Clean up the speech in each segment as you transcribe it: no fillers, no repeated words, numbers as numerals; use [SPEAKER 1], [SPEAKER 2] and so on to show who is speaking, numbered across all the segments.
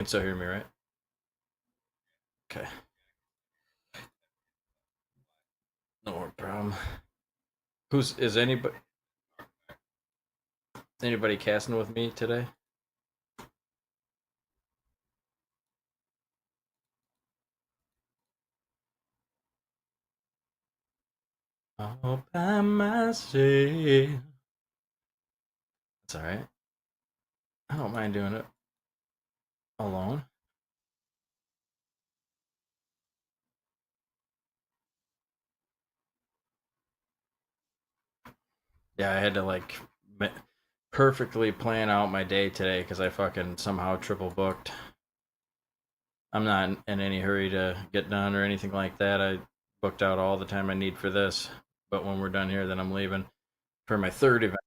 [SPEAKER 1] can still hear me, right? Okay. No problem. Who's is anybody casting with me today? All by myself. That's all right. I don't mind doing it alone. Yeah, I had to like perfectly plan out my day today because I fucking somehow triple booked. I'm not in any hurry to get done or anything like that. I booked out all the time I need for this. But when we're done here, then I'm leaving for my third event.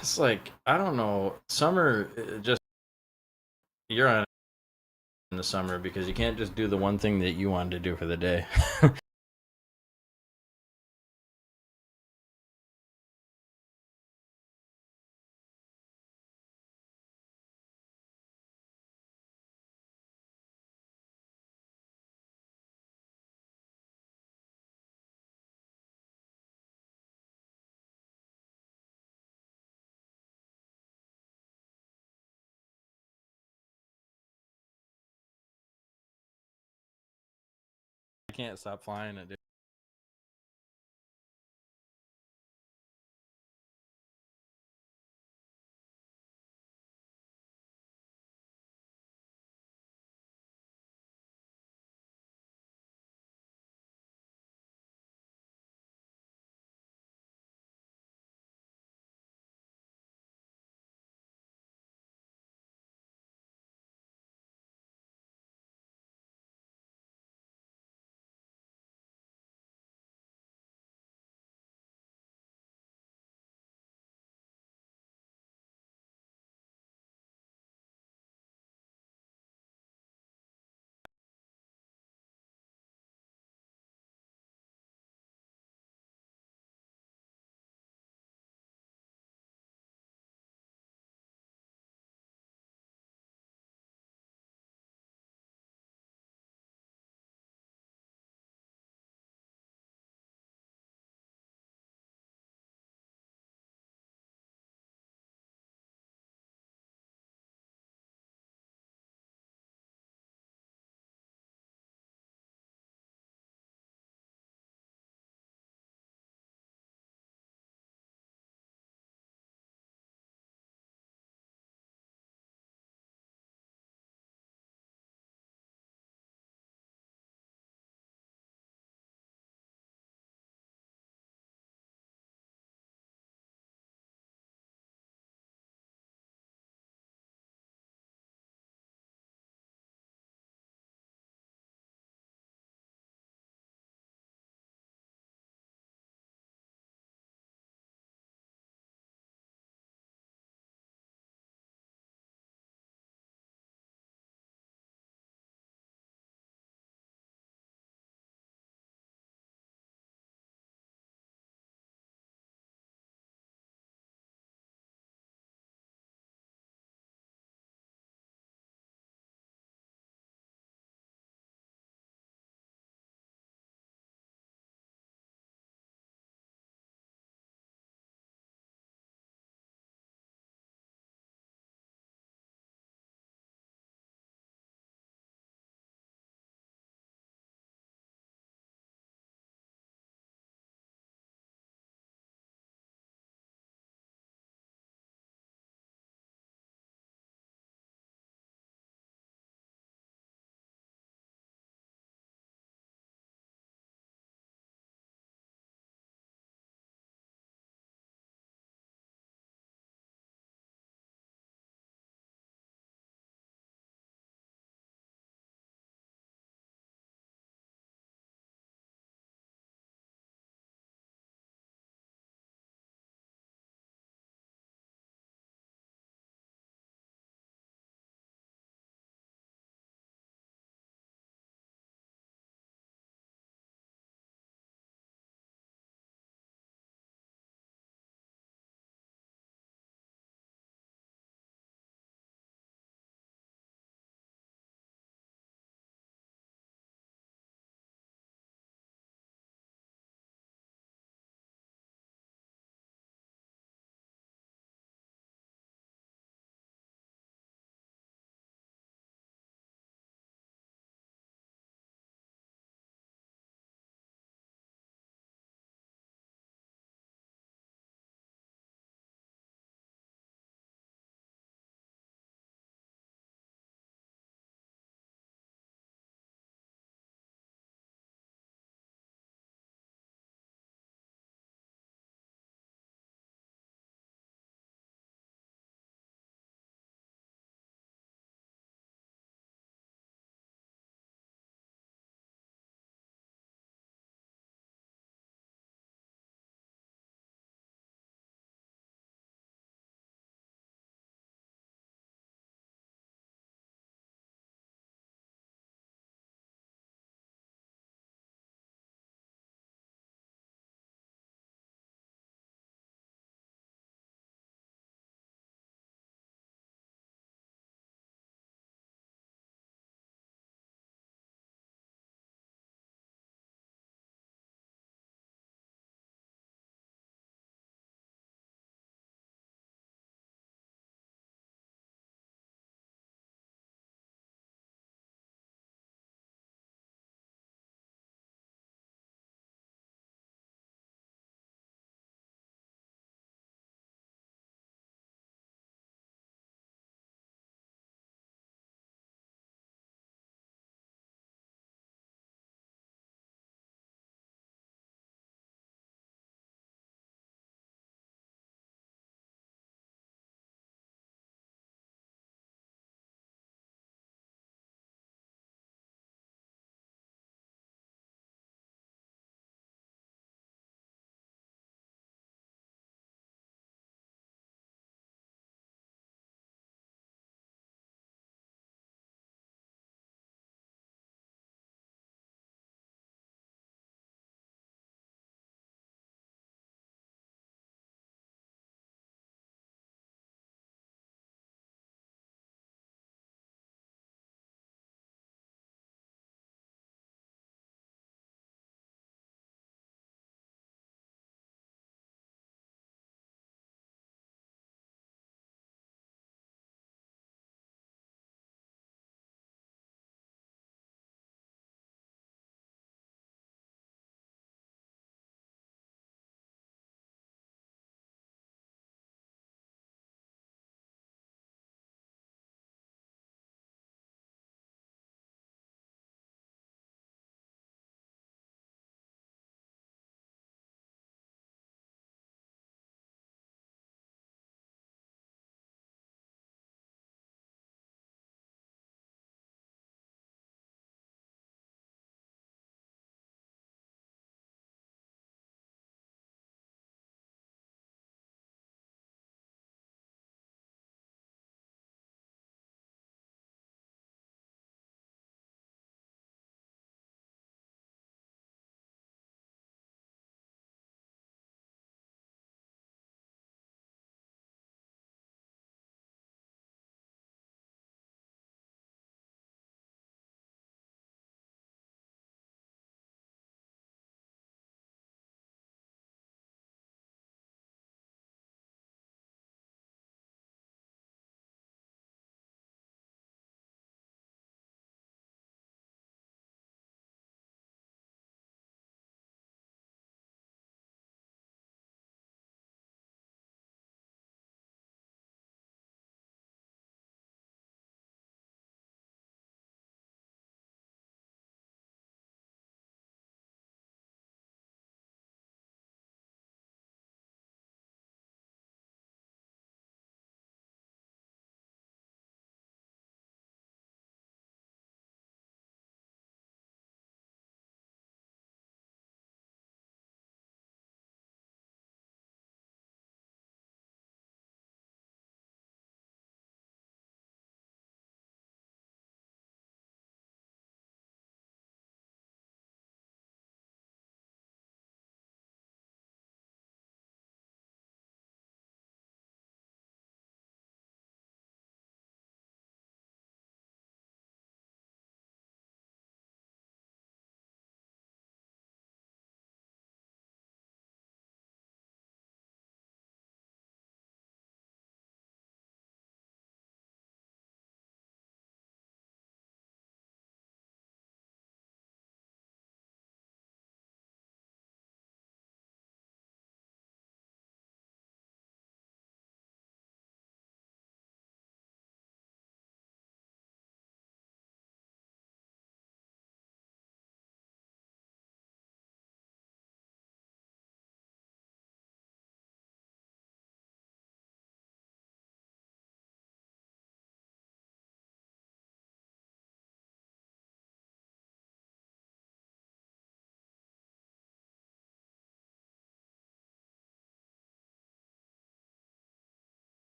[SPEAKER 1] It's like I don't know. Summer just you're on in the summer because you can't just do the one thing that you wanted to do for the day. I can't stop flying it, dude.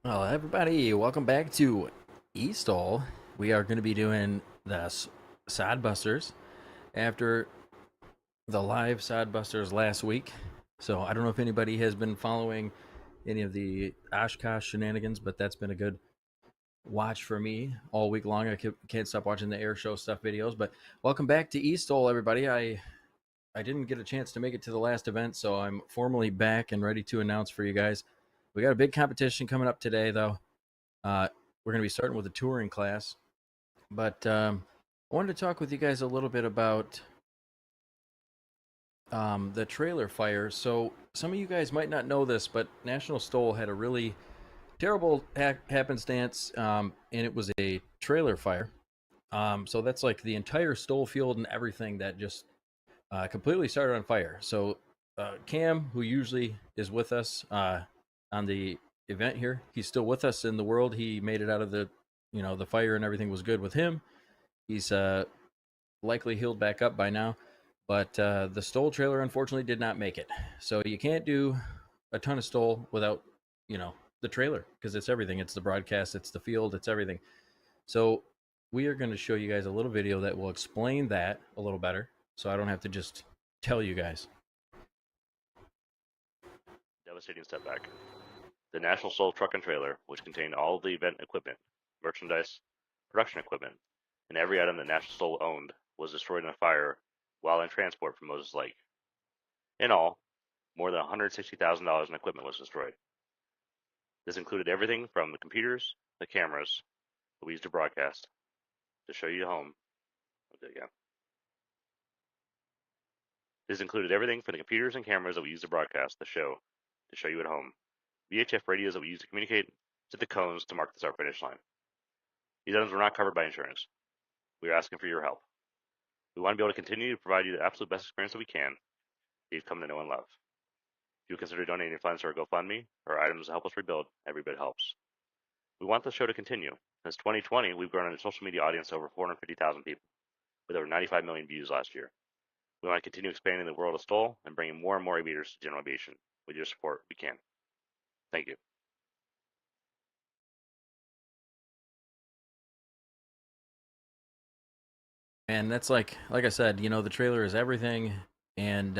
[SPEAKER 1] Well, everybody, welcome back to eSTOL. We are going to be doing the Sodbusters after the live Sodbusters last week. So I don't know if anybody has been following any of the Oshkosh shenanigans, but that's been a good watch for me all week long. I can't stop watching the air show stuff videos. But welcome back to eSTOL, everybody. I didn't get a chance to make it to the last event, so I'm formally back and ready to announce for you guys. We got a big competition coming up today, though. We're going to be starting with a touring class, but I wanted to talk with you guys a little bit about the trailer fire. So some of you guys might not know this, but National Stole had a really terrible happenstance, and it was a trailer fire. So that's like the entire Stole field and everything that just completely started on fire. So Cam, who usually is with us on the event here, he's still with us in the world. He made it out of the fire and everything was good with him. He's likely healed back up by now, but the Stole trailer unfortunately did not make it. So you can't do a ton of Stole without the trailer, because it's everything. It's the broadcast, it's the field, it's everything. So we are going to show you guys a little video that will explain that a little better, so I don't have to just tell you guys.
[SPEAKER 2] Devastating setback. The National Stole truck and trailer, which contained all of the event equipment, merchandise, production equipment, and every item that National Stole owned, was destroyed in a fire while in transport from Moses Lake. In all, more than $160,000 in equipment was destroyed. This included everything from the computers, the cameras that we used to broadcast, to show you home. This included everything from the computers and cameras that we used to broadcast the show, to show you at home, VHF radios that we used to communicate, to the cones to mark the start finish line. These items were not covered by insurance. We are asking for your help. We want to be able to continue to provide you the absolute best experience that we can that you've come to know and love. If you consider donating your funds to our GoFundMe or items to help us rebuild, every bit helps. We want the show to continue. Since 2020, we've grown a social media audience to over 450,000 people, with over 95 million views last year. We want to continue expanding the world of Stole and bringing more and more aviators to general aviation. With your support, we can. Thank you.
[SPEAKER 1] And that's like I said, the trailer is everything, and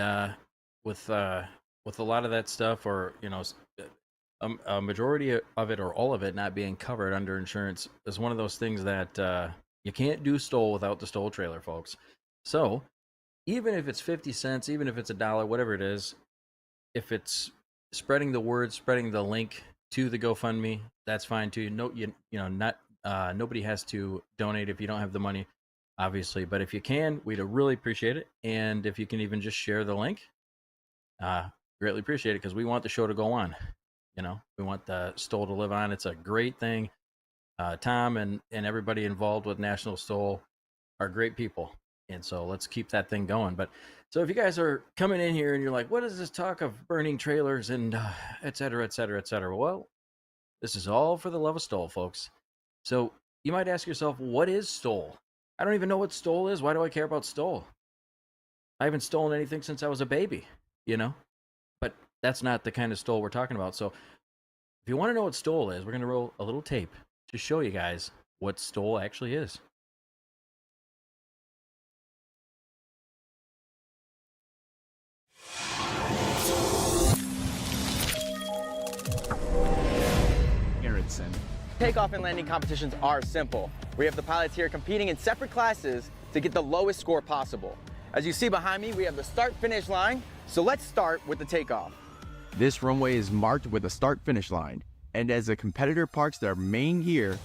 [SPEAKER 1] with a lot of that stuff, or a majority of it or all of it not being covered under insurance, is one of those things that you can't do Stole without the Stole trailer, folks. So even if it's 50 cents, even if it's $1, whatever it is, if it's spreading the word, spreading the link to the GoFundMe, that's fine too. Nobody has to donate if you don't have the money, obviously, but if you can, we'd really appreciate it. And if you can even just share the link, greatly appreciate it, because we want the show to go on. We want the Stole to live on. It's a great thing. Tom and everybody involved with National Stole are great people, and so let's keep that thing going. But so if you guys are coming in here and you're like, what is this talk of burning trailers and et cetera, et cetera, et cetera? Well, this is all for the love of Stole, folks. So you might ask yourself, what is Stole? I don't even know what Stole is. Why do I care about Stole? I haven't stolen anything since I was a baby, But that's not the kind of Stole we're talking about. So if you want to know what Stole is, we're going to roll a little tape to show you guys what Stole actually is.
[SPEAKER 3] Takeoff and landing competitions are simple. We have the pilots here competing in separate classes to get the lowest score possible. As you see behind me, we have the start-finish line, so let's start with the takeoff.
[SPEAKER 4] This runway is marked with a start-finish line, and as a competitor parks their main gear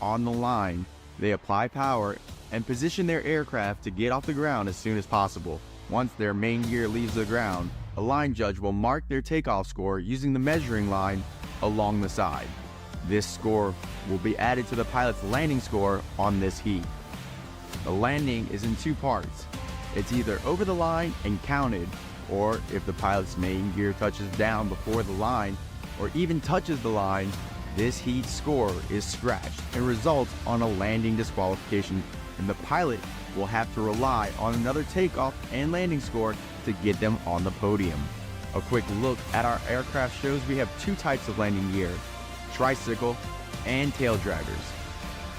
[SPEAKER 4] on the line, they apply power and position their aircraft to get off the ground as soon as possible. Once their main gear leaves the ground, a line judge will mark their takeoff score using the measuring line along the side. This score will be added to the pilot's landing score on this heat. The landing is in two parts. It's either over the line and counted, or if the pilot's main gear touches down before the line, or even touches the line, this heat score is scratched and results on a landing disqualification, and the pilot will have to rely on another takeoff and landing score to get them on the podium. A quick look at our aircraft shows we have two types of landing gear: tricycle, and tail draggers.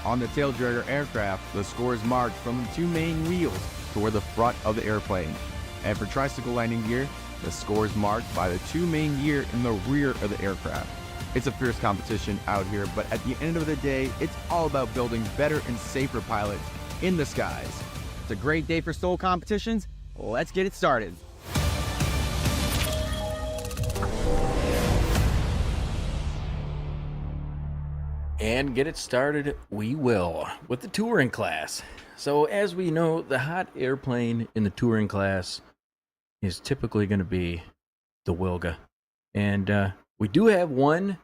[SPEAKER 4] On the tail dragger aircraft, the score is marked from the two main wheels toward the front of the airplane. And for tricycle landing gear, the score is marked by the two main gear in the rear of the aircraft. It's a fierce competition out here, but at the end of the day, it's all about building better and safer pilots in the skies.
[SPEAKER 3] It's a great day for STOL competitions. Let's get it started.
[SPEAKER 1] And get it started we will with the touring class. So as we know, the hot airplane in the touring class is typically going to be the Wilga. And we do have one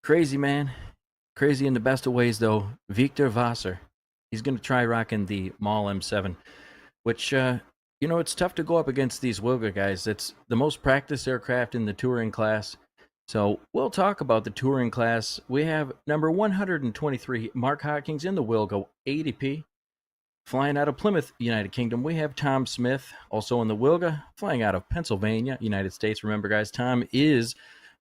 [SPEAKER 1] crazy man, crazy in the best of ways though, Victor Vasser. He's going to try rocking the Maul M7, which, it's tough to go up against these Wilga guys. It's the most practiced aircraft in the touring class. So we'll talk about the touring class. We have number 123, Mark Hawkins in the Wilga ADP. Flying out of Plymouth, United Kingdom, we have Tom Smith, also in the Wilga, flying out of Pennsylvania, United States. Remember, guys, Tom is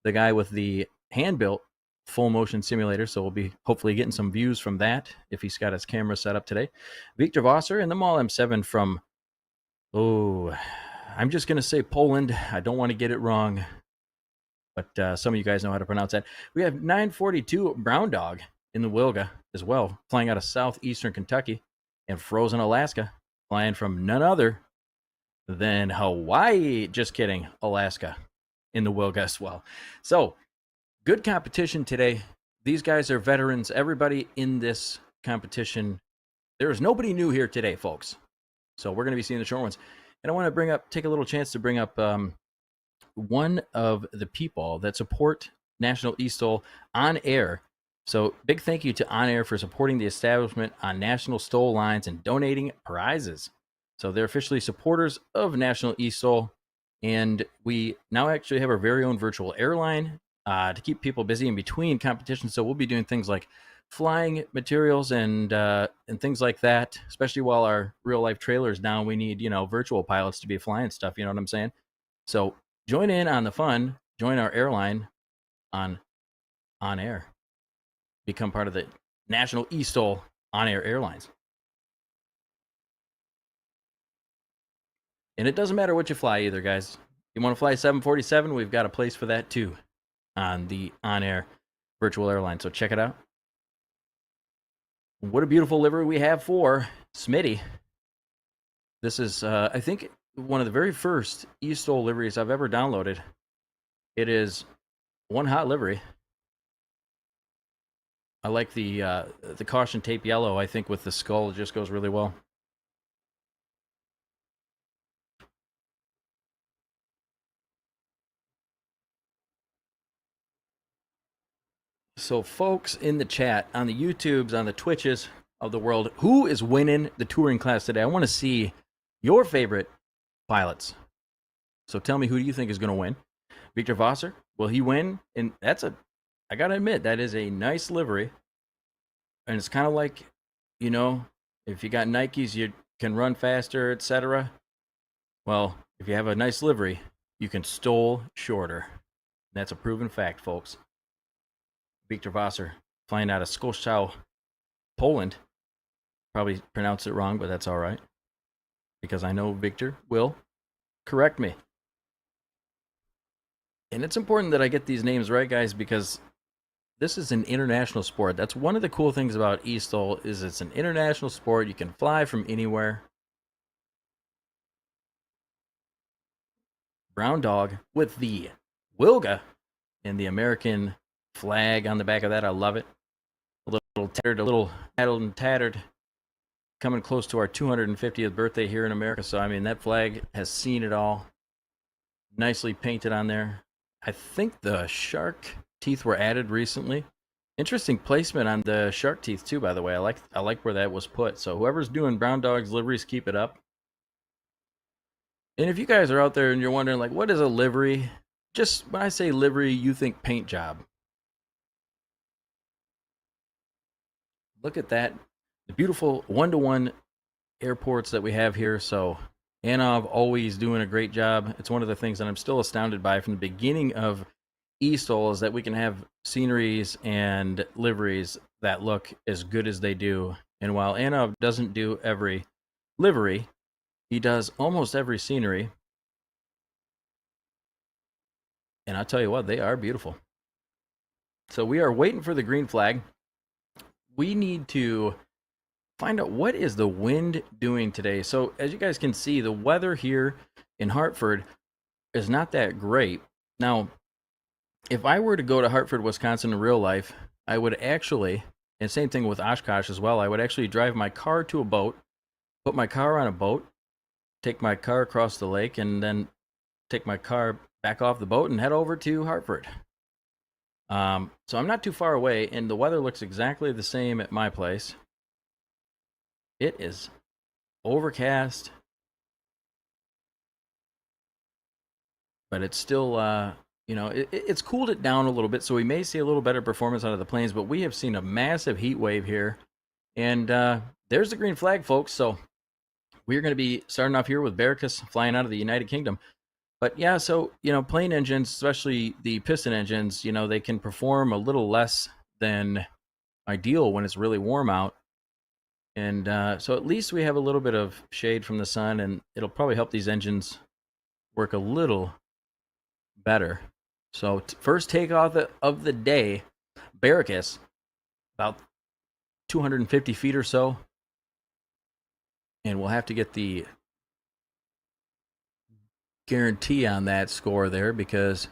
[SPEAKER 1] the guy with the hand-built full motion simulator, so we'll be hopefully getting some views from that if he's got his camera set up today. Victor Vasser in the Maul M7 from, I'm just going to say Poland. I don't want to get it wrong, but some of you guys know how to pronounce that. We have 942 Brown Dog in the Wilga as well, flying out of southeastern Kentucky and frozen Alaska, flying from none other than Hawaii. Just kidding, Alaska in the Wilga as well. So, good competition today. These guys are veterans. Everybody in this competition, there is nobody new here today, folks. So we're going to be seeing the short ones. And I want to take a little chance to bring up one of the people that support National eSTOL on air. So big thank you to On Air for supporting the establishment on National STOL lines and donating prizes. So they're officially supporters of National eSTOL. And we now actually have our very own virtual airline to keep people busy in between competitions. So we'll be doing things like flying materials and things like that, especially while our real life trailer is down. We need, virtual pilots to be flying stuff. You know what I'm saying? So join in on the fun. Join our airline on air. Become part of the National eSTOL on air airlines. And it doesn't matter what you fly either, guys. You want to fly 747? We've got a place for that too on the on-air virtual airline. So check it out. What a beautiful livery we have for Smitty. This is, I think, one of the very first eSTOL liveries I've ever downloaded. It is one hot livery. I like the caution tape yellow. I think with the skull, it just goes really well. So folks in the chat, on the YouTubes, on the Twitches of the world, who is winning the touring class today? I want to see your favorite pilots. So tell me, who do you think is going to win? Victor Vasser, will he win? And I got to admit, that is a nice livery. And it's kind of like, if you got Nikes, you can run faster, etc. Well, if you have a nice livery, you can stole shorter. That's a proven fact, folks. Victor Vasser, flying out of Skoczów, Poland. Probably pronounced it wrong, but that's all right, because I know Victor will correct me. And it's important that I get these names right, guys, because this is an international sport. That's one of the cool things about eSTOL, is it's an international sport. You can fly from anywhere. Brown Dog with the Wilga and the American flag on the back of that. I love it. A little tattered, a little tattled and tattered. Coming close to our 250th birthday here in America. So, I mean, that flag has seen it all. Nicely painted on there. I think the shark teeth were added recently. Interesting placement on the shark teeth too, by the way. I like where that was put. So whoever's doing Brown Dog's liveries, keep it up. And if you guys are out there and you're wondering, like, what is a livery? Just when I say livery, you think paint job. Look at that. The beautiful one-to-one airports that we have here. So Anov always doing a great job. It's one of the things that I'm still astounded by from the beginning of eSTOL is that we can have sceneries and liveries that look as good as they do. And while Anna doesn't do every livery, he does almost every scenery. And I'll tell you what, they are beautiful. So we are waiting for the green flag. We need to find out what is the wind doing today. So as you guys can see, the weather here in Hartford is not that great. Now, if I were to go to Hartford, Wisconsin in real life, I would actually, and same thing with Oshkosh as well, I would actually drive my car to a boat, put my car on a boat, take my car across the lake, and then take my car back off the boat and head over to Hartford. So I'm not too far away, and the weather looks exactly the same at my place. It is overcast, but it's still, it's cooled it down a little bit, so we may see a little better performance out of the planes, but we have seen a massive heat wave here. And there's the green flag, folks. So we're going to be starting off here with Barracus flying out of the United Kingdom. But yeah, so, plane engines, especially the piston engines, they can perform a little less than ideal when it's really warm out. And so at least we have a little bit of shade from the sun, and it'll probably help these engines work a little better. So first takeoff of the day, Barracus, about 250 feet or so. And we'll have to get the guarantee on that score there because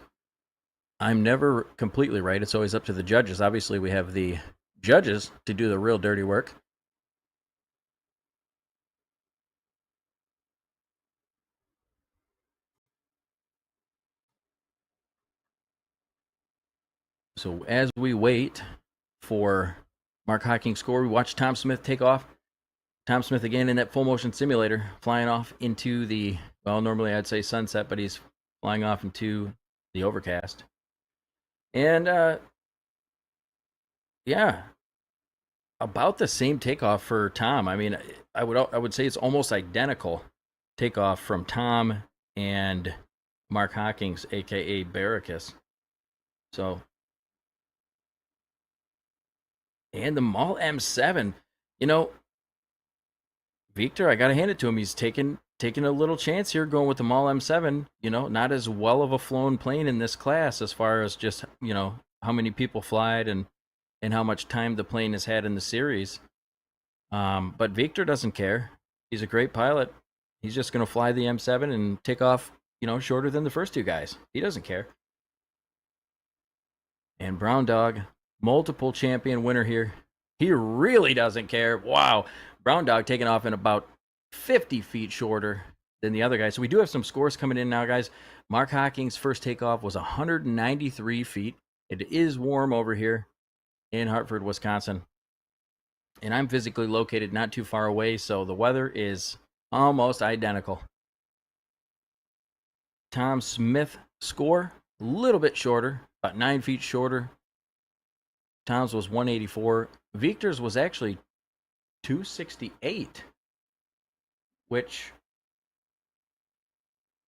[SPEAKER 1] I'm never completely right. It's always up to the judges. Obviously, we have the judges to do the real dirty work. So as we wait for Mark Hocking's score, we watch Tom Smith take off. Tom Smith again in that full motion simulator, flying off into the, well, normally I'd say sunset, but he's flying off into the overcast. And yeah, about the same takeoff for Tom. I mean, I would say it's almost identical takeoff from Tom and Mark Hawkins, aka Barracus. So, and the Mall M7, Victor, I gotta hand it to him. He's taking a little chance here, going with the Mall M7. Not as well of a flown plane in this class as far as just how many people fly it and how much time the plane has had in the series. But Victor doesn't care. He's a great pilot. He's just going to fly the M7 and take off, shorter than the first two guys. He doesn't care. And Brown Dog, multiple champion winner here. He really doesn't care. Wow. Brown Dog taking off in about 50 feet shorter than the other guy. So we do have some scores coming in now, guys. Mark Hocking's first takeoff was 193 feet. It is warm over here in Hartford, Wisconsin. And I'm physically located not too far away, so the weather is almost identical. Tom Smith score, a little bit shorter, about 9 feet shorter. Tom's was 184. Victor's was actually 268, which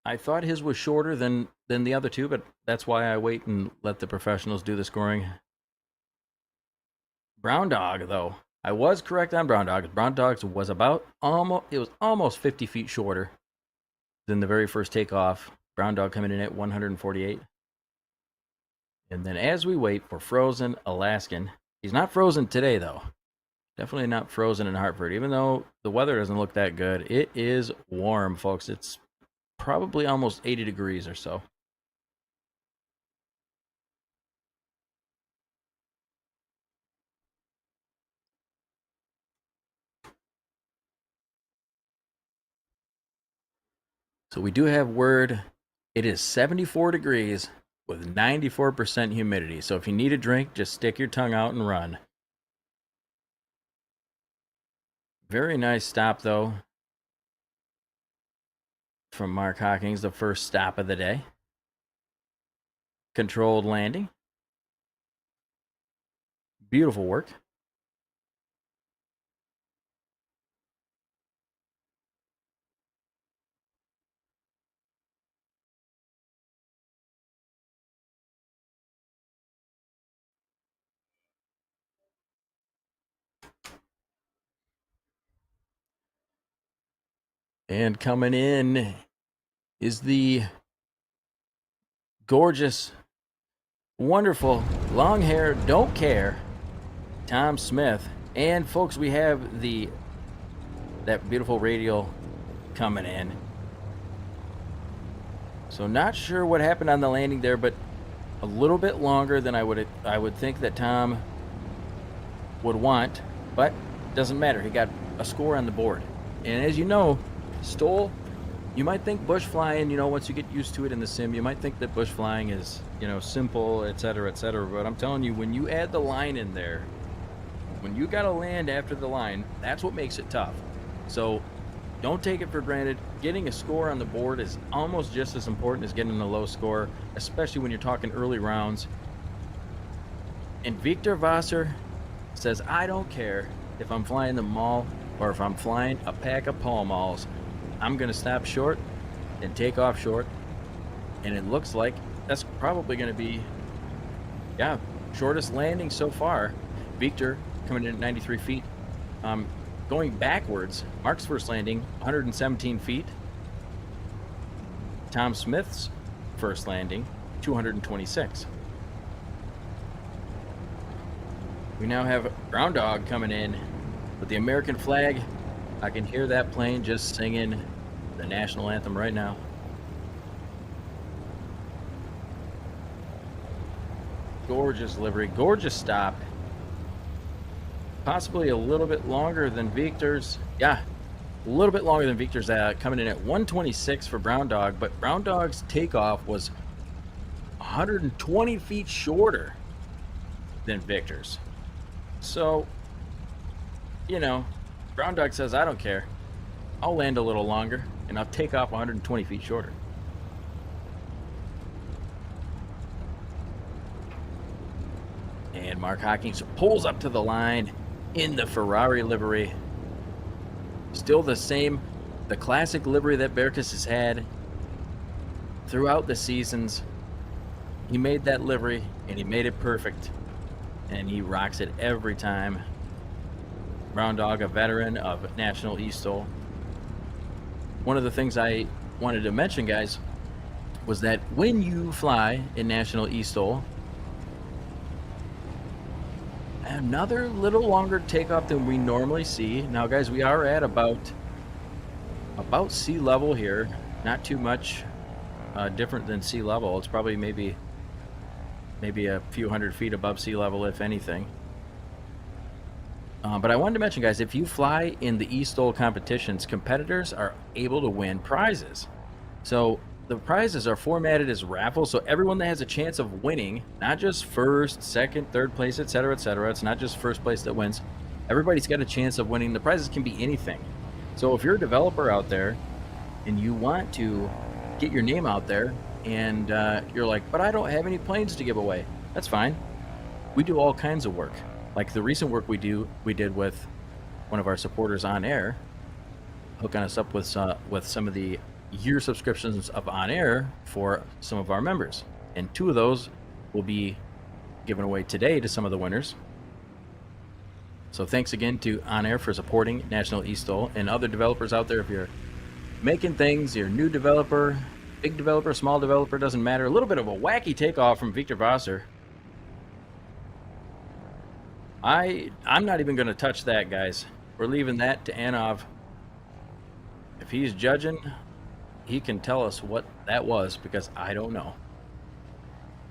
[SPEAKER 1] I thought his was shorter than the other two, but that's why I wait and let the professionals do the scoring. Brown Dog, though, I was correct on Brown Dog. Brown Dog was almost 50 feet shorter than the very first takeoff. Brown Dog coming in at 148. And then as we wait for Frozen Alaskan, he's not frozen today, though. Definitely not frozen in Hartford. Even though the weather doesn't look that good, it is warm, folks. It's probably almost 80 degrees or so. So we do have word. It is 74 degrees with 94% humidity. So if you need a drink, just stick your tongue out and run. Very nice stop, though, from Mark Hawkins, the first stop of the day. Controlled landing. Beautiful work. And coming in is the gorgeous, wonderful, long hair, don't care, Tom Smith. And folks, we have that beautiful radial coming in. So not sure what happened on the landing there, but a little bit longer than I would think that Tom would want, but doesn't matter. He got a score on the board. And as you know, STOL, you might think bush flying, once you get used to it in the sim, you might think that bush flying is, simple, etc., etc. But I'm telling you, when you add the line in there, when you got to land after the line, that's what makes it tough. So don't take it for granted. Getting a score on the board is almost just as important as getting a low score, especially when you're talking early rounds. And Victor Vasser says, I don't care if I'm flying the mall or if I'm flying a pack of Pall Malls. I'm going to stop short and take off short. And it looks like that's probably going to be, shortest landing so far. Victor coming in at 93 feet. Going backwards, Mark's first landing, 117 feet. Tom Smith's first landing, 226. We now have Ground Dog coming in with the American flag. I can hear that plane just singing the national anthem right now. Gorgeous livery, gorgeous stop. Possibly a little bit longer than Victor's. Yeah, a little bit longer than Victor's, coming in at 126 for Brown Dog, but Brown Dog's takeoff was 120 feet shorter than Victor's. So, Brown Dog says, I don't care. I'll land a little longer, and I'll take off 120 feet shorter. And Mark Hawkins pulls up to the line in the Ferrari livery. Still the same, the classic livery that Berkus has had throughout the seasons. He made that livery, and he made it perfect. And he rocks it every time. Brown Dog, a veteran of National eSTOL. One of the things I wanted to mention, guys, was that when you fly in National eSTOL, another little longer takeoff than we normally see. Now, guys, we are at about sea level here. Not too much different than sea level. It's probably maybe a few hundred feet above sea level, if anything. But I wanted to mention, guys, if you fly in the eSTOL competitions, competitors are able to win prizes. So the prizes are formatted as raffles, so everyone that has a chance of winning, not just first, second, third place, etc., etc. It's not just first place that wins. Everybody's got a chance of winning. The prizes can be anything. So if you're a developer out there and you want to get your name out there, and you're like, but I don't have any planes to give away, that's fine. We do all kinds of work. Like the recent work we did with one of our supporters on air, hooking us up with some of the year subscriptions of On Air for some of our members, and 2 of those will be given away today to some of the winners. So thanks again to On Air for supporting National eSTOL, and other developers out there. If you're making things, you're a new developer, big developer, small developer, doesn't matter. A little bit of a wacky takeoff from Victor Vasser. I'm not even going to touch that, guys. We're leaving that to Anov. If he's judging, he can tell us what that was, because I don't know.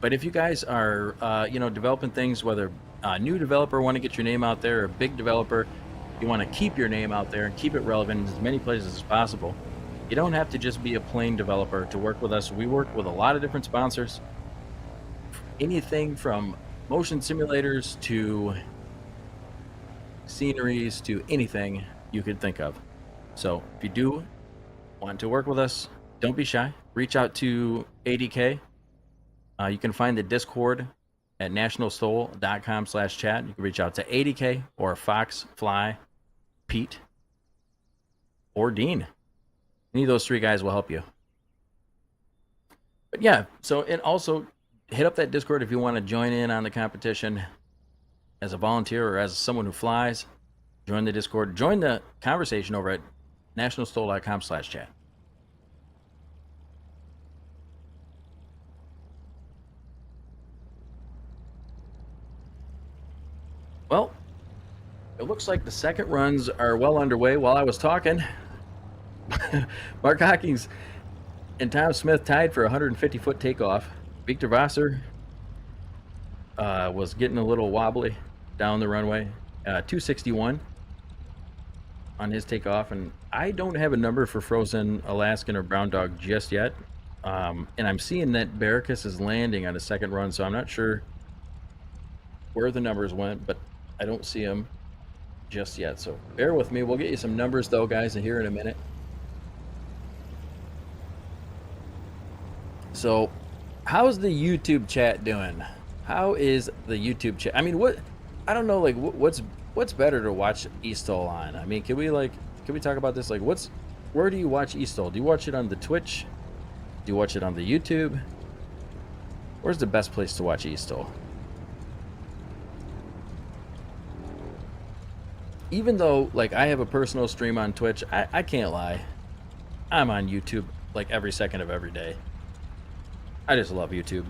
[SPEAKER 1] But if you guys are, developing things, whether a new developer want to get your name out there, or a big developer, you want to keep your name out there and keep it relevant in as many places as possible, you don't have to just be a plain developer to work with us. We work with a lot of different sponsors. Anything from motion simulators to sceneries to anything you could think of. So if you do want to work with us, don't be shy. Reach out to ADK. You can find the Discord at nationalstol.com/chat. You can reach out to ADK or Fox, Fly, Pete, or Dean. Any of those 3 guys will help you. But yeah, so, and also hit up that Discord if you want to join in on the competition as a volunteer or as someone who flies. Join the Discord. Join the conversation over at nationalstol.com/chat. Well, it looks like the second runs are well underway. While I was talking, Mark Hawkins and Tom Smith tied for a 150-foot takeoff. Victor Vassar was getting a little wobbly down the runway. 261 on his takeoff, and I don't have a number for Frozen, Alaskan, or Brown Dog just yet. And I'm seeing that Barricus is landing on a second run, so I'm not sure where the numbers went, but I don't see them just yet. So bear with me. We'll get you some numbers, though, guys, here in a minute. So, how's the YouTube chat doing? How is the YouTube chat? I mean, what? I don't know. Like, what's better to watch eSTOL on? I mean, can we talk about this? Like, where do you watch eSTOL? Do you watch it on the Twitch? Do you watch it on the YouTube? Where's the best place to watch eSTOL? Even though, like, I have a personal stream on Twitch, I can't lie. I'm on YouTube like every second of every day. I just love YouTube.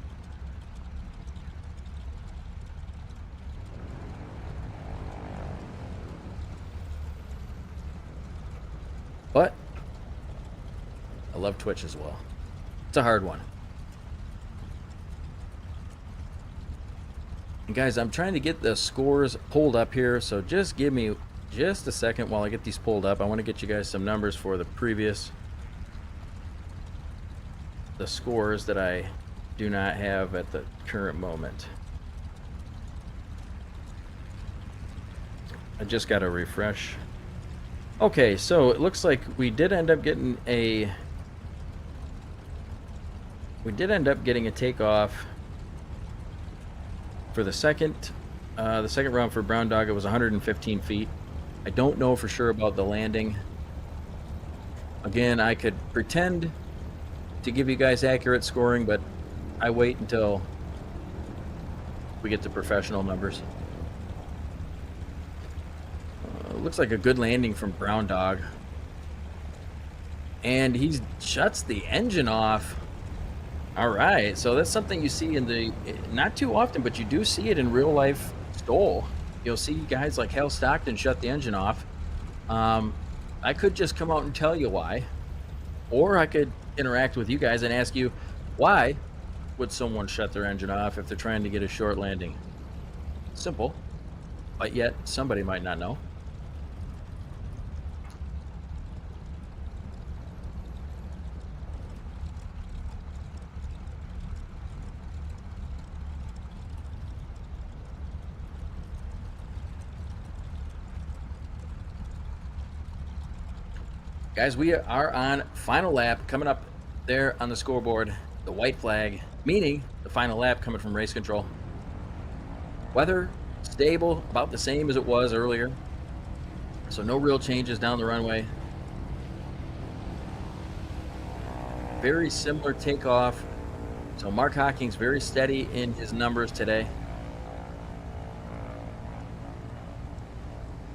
[SPEAKER 1] But I love Twitch as well. It's a hard one. And guys, I'm trying to get the scores pulled up here, so just give me just a second while I get these pulled up. I want to get you guys some numbers for the scores that I do not have at the current moment. I just got to refresh. Okay, so it looks like we did end up getting a takeoff for the second round for Brown Dog. It was 115 feet. I don't know for sure about the landing. Again, I could pretend to give you guys accurate scoring, but I wait until we get to professional numbers. Looks like a good landing from Brown Dog. And he shuts the engine off. All right, so that's something you see in the, not too often, but you do see it in real life STOL. You'll see guys like Hal Stockton shut the engine off. I could just come out and tell you why, or I could interact with you guys and ask you, why would someone shut their engine off if they're trying to get a short landing? Simple, but yet somebody might not know. Guys, we are on final lap coming up there on the scoreboard. The white flag, meaning the final lap coming from race control. Weather stable, about the same as it was earlier. So no real changes down the runway. Very similar takeoff. So Mark Hawkins very steady in his numbers today.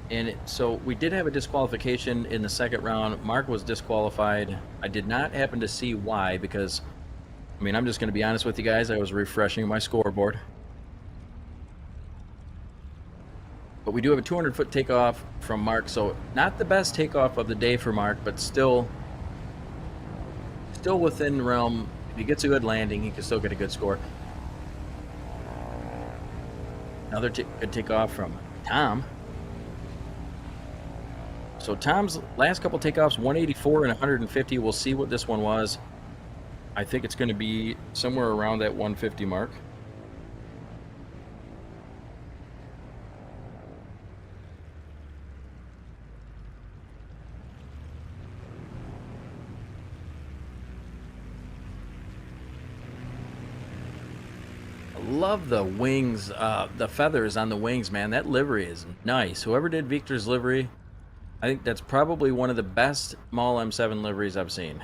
[SPEAKER 1] And so we did have a disqualification in the second round. Mark was disqualified. I did not happen to see why, because, I mean, I'm just going to be honest with you guys. I was refreshing my scoreboard. But we do have a 200-foot takeoff from Mark. So not the best takeoff of the day for Mark, but still within the realm. If he gets a good landing, he can still get a good score. Another good takeoff from Tom. So Tom's last couple takeoffs, 184 and 150. We'll see what this one was. I think it's going to be somewhere around that 150 mark. I love the wings, the feathers on the wings, man. That livery is nice. Whoever did Victor's livery, I think that's probably one of the best Mall M7 liveries I've seen.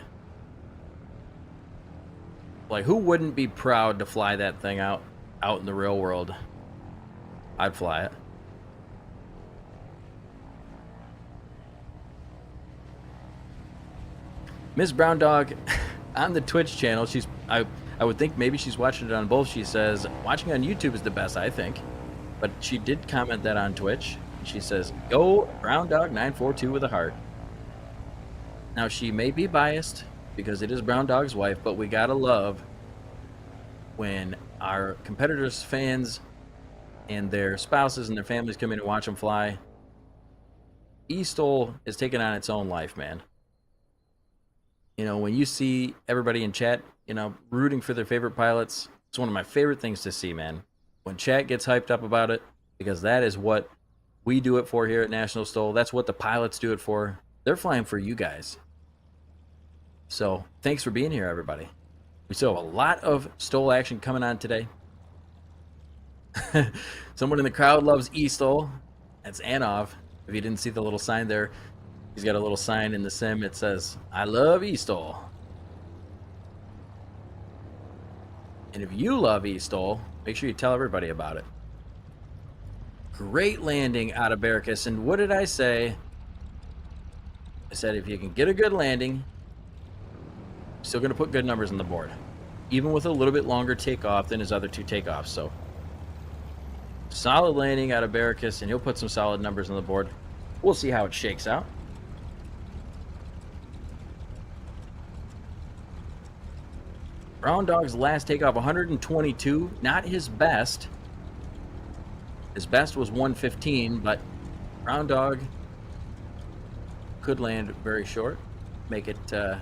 [SPEAKER 1] Like, who wouldn't be proud to fly that thing out in the real world? I'd fly it. Miss Brown Dog on the Twitch channel. I would think maybe she's watching it on both. She says watching on YouTube is the best, I think. But she did comment that on Twitch. She says, "Go Brown Dog 942 with a heart." Now she may be biased because it is Brown Dog's wife, but we gotta love when our competitors' fans and their spouses and their families come in and watch them fly. eSTOL is taking on its own life, man. You know, when you see everybody in chat, you know, rooting for their favorite pilots, it's one of my favorite things to see, man. When chat gets hyped up about it, because that is what we do it for here at National STOL. That's what the pilots do it for. They're flying for you guys. So thanks for being here, everybody. We still have a lot of STOL action coming on today. Someone in the crowd loves eSTOL. That's Anov. If you didn't see the little sign there, he's got a little sign in the sim. It says, "I love eSTOL." And if you love eSTOL, make sure you tell everybody about it. Great landing out of Barracus. And what did I say? I said if you can get a good landing, you're still going to put good numbers on the board, even with a little bit longer takeoff than his other two takeoffs. So solid landing out of Barracus, and he'll put some solid numbers on the board. We'll see how it shakes out. Brown Dog's last takeoff, 122. Not his best. His best was 115, but Brown Dog could land very short, make it a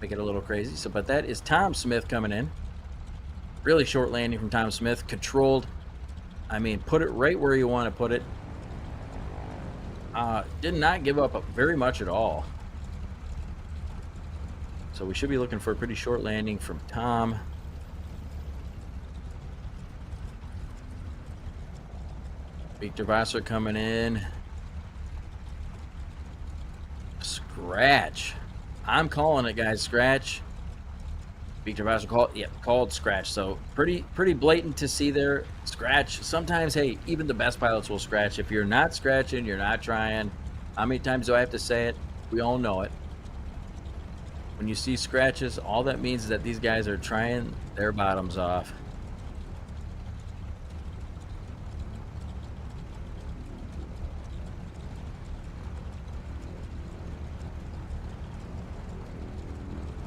[SPEAKER 1] little crazy. So, but that is Tom Smith coming in. Really short landing from Tom Smith, controlled. I mean, put it right where you want to put it. Did not give up very much at all. So we should be looking for a pretty short landing from Tom. Victor Vassar coming in. Scratch. I'm calling it, guys. Scratch. Victor Vassar called scratch. So pretty blatant to see there. Scratch. Sometimes, hey, even the best pilots will scratch. If you're not scratching, you're not trying. How many times do I have to say it? We all know it. When you see scratches, all that means is that these guys are trying their bottoms off.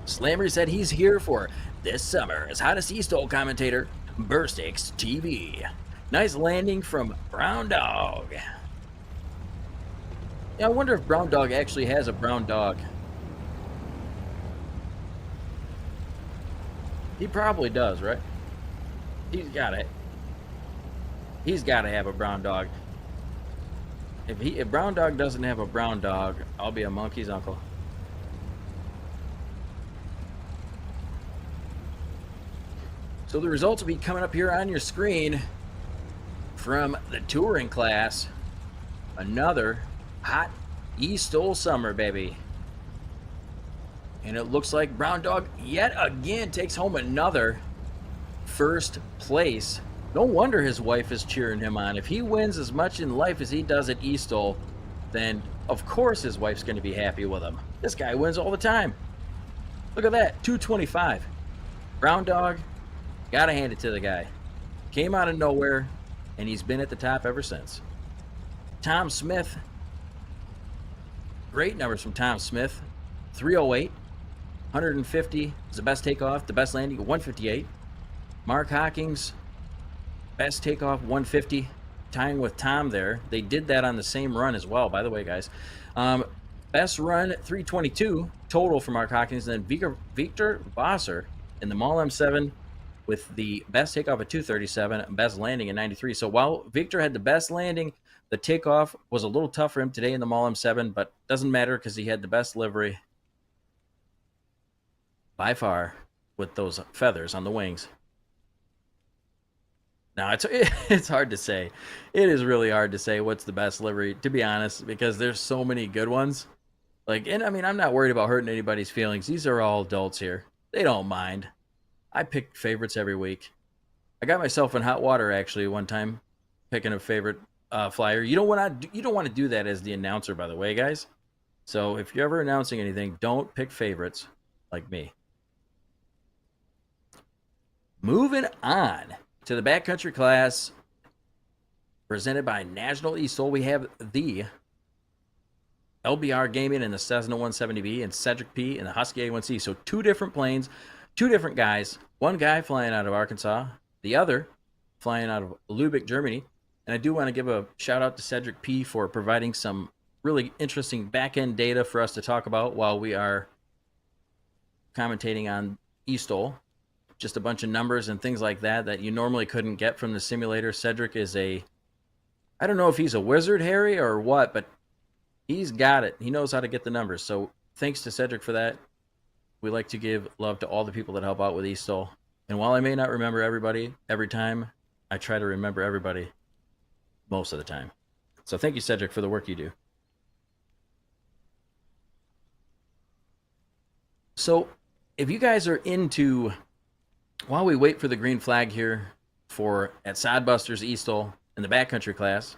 [SPEAKER 1] Slammer said he's here for this summer's hottest eSTOL commentator, Burstix TV. Nice landing from Brown Dog. Yeah, I wonder if Brown Dog actually has a brown dog. He probably does, right? He's got it. He's got to have a brown dog. If Brown Dog doesn't have a brown dog, I'll be a monkey's uncle. So the results will be coming up here on your screen from the touring class. Another hot eSTOL summer, baby. And it looks like Brown Dog yet again takes home another first place. No wonder his wife is cheering him on. If he wins as much in life as he does at eSTOL, then of course his wife's going to be happy with him. This guy wins all the time. Look at that, 225. Brown Dog, gotta hand it to the guy. Came out of nowhere, and he's been at the top ever since. Tom Smith, great numbers from Tom Smith. 308, 150 is the best takeoff, the best landing, 158. Mark Hawkins, best takeoff, 150, tying with Tom there. They did that on the same run as well, by the way, guys. Best run, 322 total for Mark Hawkins, and then Victor Vassar in the Mall M7 with the best takeoff at 237, best landing at 93. So while Victor had the best landing, the takeoff was a little tough for him today in the Mall M7, but doesn't matter because he had the best livery by far with those feathers on the wings. Now, it's hard to say. It is really hard to say what's the best livery, to be honest, because there's so many good ones. And I mean, I'm not worried about hurting anybody's feelings. These are all adults here. They don't mind. I pick favorites every week. I got myself in hot water actually one time, picking a favorite flyer. You don't want to do that as the announcer, by the way, guys. So if you're ever announcing anything, don't pick favorites. like me. Moving on to the backcountry class presented by National eSTOL, we have the LBR Gaming in the Cessna 170B and Cedric P in the Husky A1C. So 2 different planes, 2 different guys. One guy flying out of Arkansas, the other flying out of Lübeck, Germany. And I do want to give a shout out to Cedric P for providing some really interesting back-end data for us to talk about while we are commentating on eSTOL. Just a bunch of numbers and things like that you normally couldn't get from the simulator. Cedric is I don't know if he's a wizard, Harry, or what, but he's got it. He knows how to get the numbers. So thanks to Cedric for that. We like to give love to all the people that help out with eSTOL. And while I may not remember everybody every time, I try to remember everybody most of the time. So thank you, Cedric, for the work you do. So if you guys are into, while we wait for the green flag here at Sodbusters eSTOL in the backcountry class,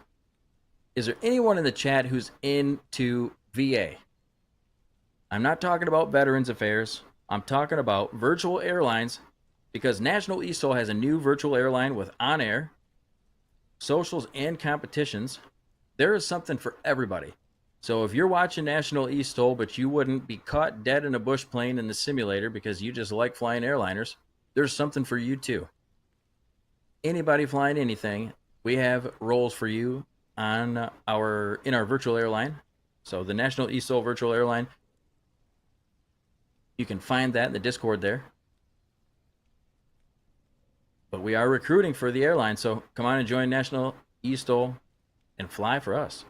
[SPEAKER 1] is there anyone in the chat who's into VA? I'm not talking about Veterans Affairs. I'm talking about virtual airlines, because National eSTOL has a new virtual airline with on-air, socials, and competitions. There is something for everybody. So if you're watching National eSTOL, but you wouldn't be caught dead in a bush plane in the simulator because you just like flying airliners, there's something for you too. Anybody flying anything, we have roles for you in our virtual airline. So the National eSTOL virtual airline, you can find that in the Discord there. But we are recruiting for the airline, so come on and join National eSTOL and fly for us.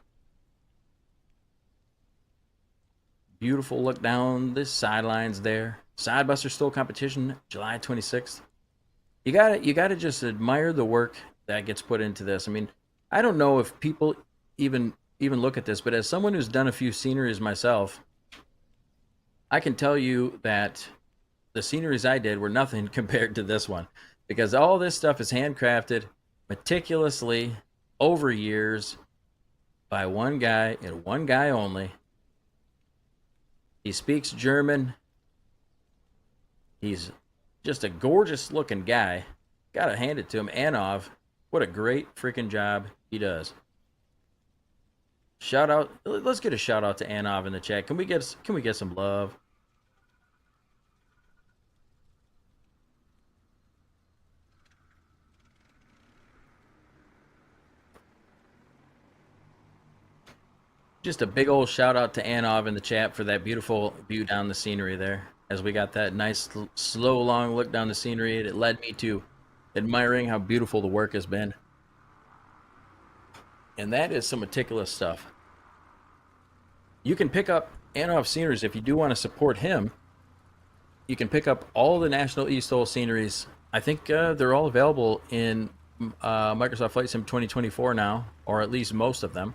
[SPEAKER 1] Beautiful look down the sidelines there. Sodbusters STOL competition, July 26th. You gotta just admire the work that gets put into this. I mean, I don't know if people even look at this, but as someone who's done a few sceneries myself, I can tell you that the sceneries I did were nothing compared to this one, because all this stuff is handcrafted meticulously over years by one guy and one guy only. He speaks German. He's just a gorgeous looking guy. Gotta hand it to him. Anov, what a great freaking job he does. Shout out, let's get a shout out to Anov in the chat. Can we get some love? Just a big old shout out to Anov in the chat for that beautiful view down the scenery there. As we got that nice, slow, long look down the scenery, it led me to admiring how beautiful the work has been. And that is some meticulous stuff. You can pick up Anov sceneries if you do want to support him. You can pick up all the National eSTOL sceneries. I think they're all available in Microsoft Flight Sim 2024 now, or at least most of them.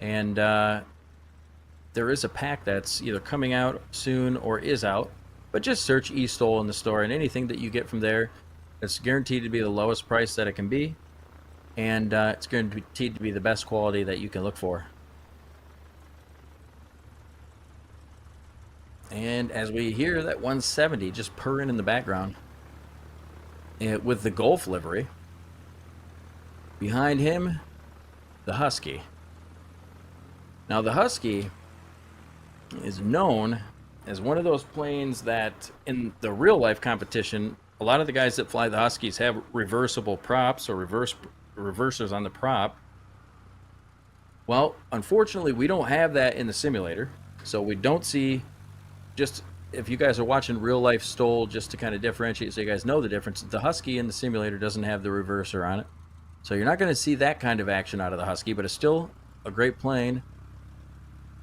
[SPEAKER 1] And there is a pack that's either coming out soon or is out. But just search eSTOL in the store, and anything that you get from there, it's guaranteed to be the lowest price that it can be. And it's guaranteed to be the best quality that you can look for. And as we hear that 170 just purring in the background, with the Golf livery, behind him, the Husky. Now the Husky is known as one of those planes that in the real life competition, a lot of the guys that fly the Huskies have reversible props or reversers on the prop. Well, unfortunately, we don't have that in the simulator. So we don't see, just if you guys are watching real life STOL, just to kind of differentiate so you guys know the difference, the Husky in the simulator doesn't have the reverser on it. So you're not going to see that kind of action out of the Husky, but it's still a great plane.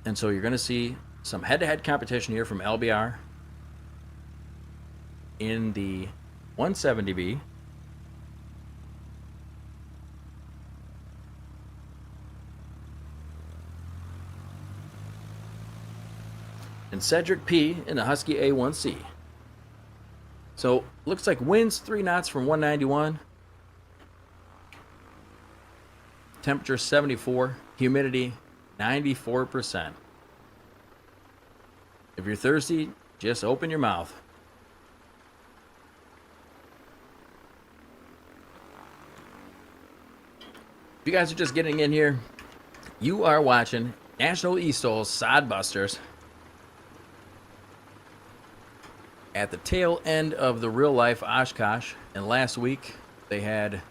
[SPEAKER 1] And so you're going to see some head-to-head competition here from LBR in the 170B. And Cedric P in the Husky A1C. So looks like winds 3 knots from 191. Temperature 74. Humidity 94%. If you're thirsty, Just open your mouth. If you guys are just getting in here, you are watching National eSTOL Sodbusters at the tail end of the real life Oshkosh. And last week they had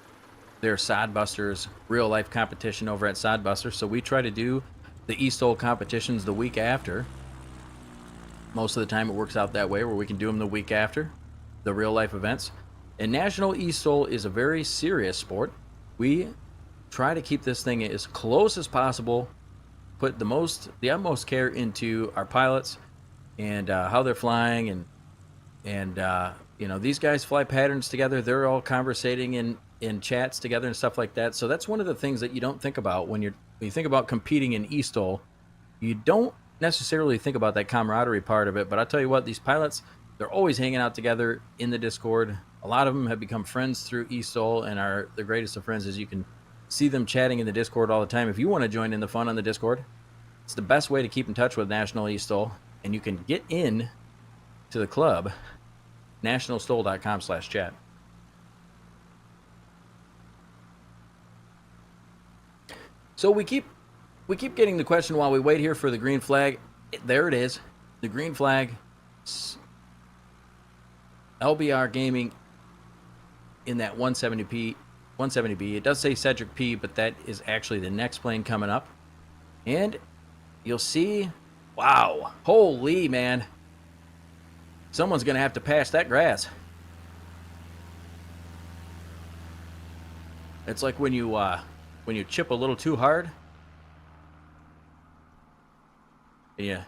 [SPEAKER 1] their Sodbusters real life competition over at Sodbusters. So we try to do the eSTOL competitions the week after. Most of the time it works out that way, where we can do them the week after the real life events. And National eSTOL is a very serious sport. We try to keep this thing as close as possible, put the utmost care into our pilots and how they're flying, and you know, these guys fly patterns together. They're all conversating in chats together and stuff like that. So that's one of the things that you don't think about when you think about competing in eSTOL. You don't necessarily think about that camaraderie part of it, but I'll tell you what, these pilots, they're always hanging out together in the Discord. A lot of them have become friends through eSTOL and are the greatest of friends, as you can see them chatting in the Discord all the time. If you want to join in the fun on the Discord, it's the best way to keep in touch with National eSTOL, and you can get in to the club, nationalstol.com/chat. So we keep getting the question while we wait here for the green flag. There it is, the green flag. LBR Gaming in that 170B. It does say Cedric P, but that is actually the next plane coming up. And you'll see, wow, holy man, someone's gonna have to pass that grass. It's like when you chip a little too hard, yeah,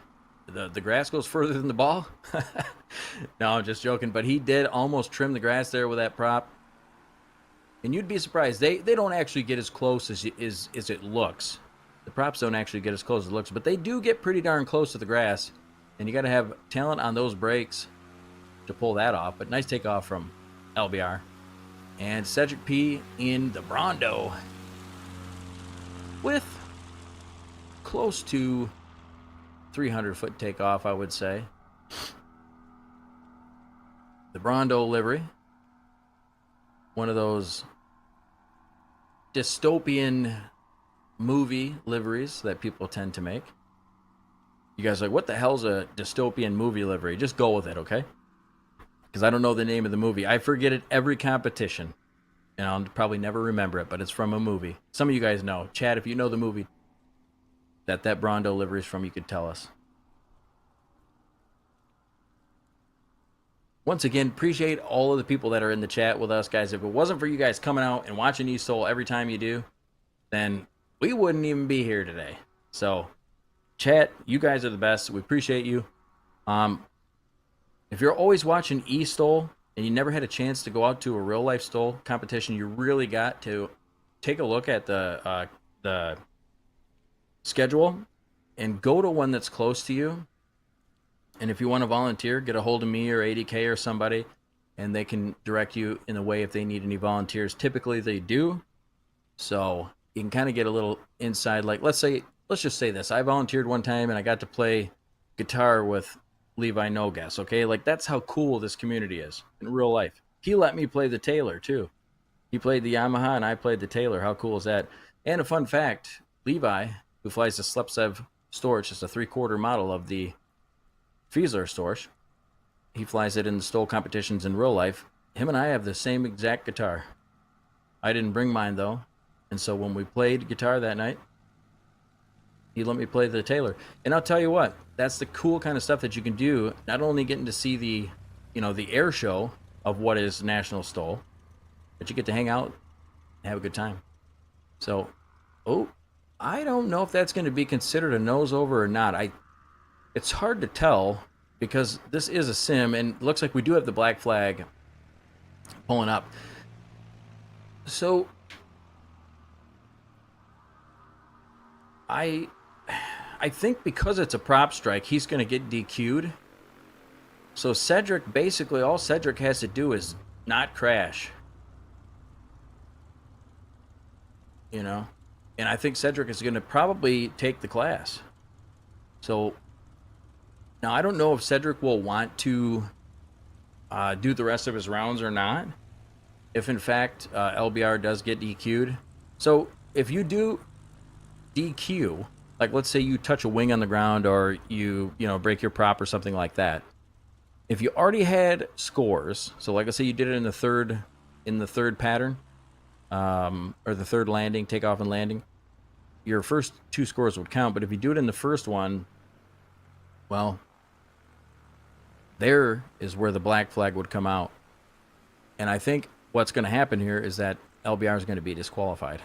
[SPEAKER 1] the grass goes further than the ball. No, I'm just joking, but he did almost trim the grass there with that prop. And you'd be surprised, they don't actually get as close as it looks. The props don't actually get as close as it looks, but they do get pretty darn close to the grass, and you got to have talent on those brakes to pull that off. But nice takeoff from LBR. And Cedric P in the Brondo with close to 300-foot takeoff, I would say. The Brondo livery, one of those dystopian movie liveries that people tend to make. You guys are like, what the hell's a dystopian movie livery? Just go with it, okay? Because I don't know the name of the movie. I forget it every competition, and I'll probably never remember it, but it's from a movie. Some of you guys know. Chad, if you know the movie that Brondo livery is from, you could tell us. Once again, appreciate all of the people that are in the chat with us, guys. If it wasn't for you guys coming out and watching eSTOL every time you do, then we wouldn't even be here today. So, chat, you guys are the best. We appreciate you. If you're always watching eSTOL and you never had a chance to go out to a real life STOL competition, you really got to take a look at the schedule and go to one that's close to you. And if you want to volunteer, get a hold of me or ADK or somebody, and they can direct you in a way if they need any volunteers. Typically, they do. So you can kind of get a little inside. Like, let's just say this. I volunteered one time, and I got to play guitar with Levi No Guess, okay? Like, that's how cool this community is in real life. He let me play the Taylor, too. He played the Yamaha, and I played the Taylor. How cool is that? And a fun fact, Levi, who flies the Slepsev Storch, just a 3/4 model of the Fiesler Storch. He flies it in the STOL competitions in real life. Him and I have the same exact guitar. I didn't bring mine, though. And so when we played guitar that night, he let me play the Taylor. And I'll tell you what, that's the cool kind of stuff that you can do, not only getting to see the air show of what is National STOL, but you get to hang out and have a good time. So, I don't know if that's going to be considered a nose over or not. It's hard to tell because this is a sim, and it looks like we do have the black flag pulling up. So I think because it's a prop strike, he's going to get DQ'd. So Cedric, basically all Cedric has to do is not crash. You know? And I think Cedric is going to probably take the class. So Now, I don't know if Cedric will want to do the rest of his rounds or not. If in fact LBR does get DQ'd. So if you do DQ, like let's say you touch a wing on the ground or you break your prop or something like that. If you already had scores, so like let's say you did it in the third pattern, or the third landing, takeoff and landing, your first 2 scores would count. But if you do it in the first one, well, there is where the black flag would come out. And I think what's going to happen here is that LBR is going to be disqualified.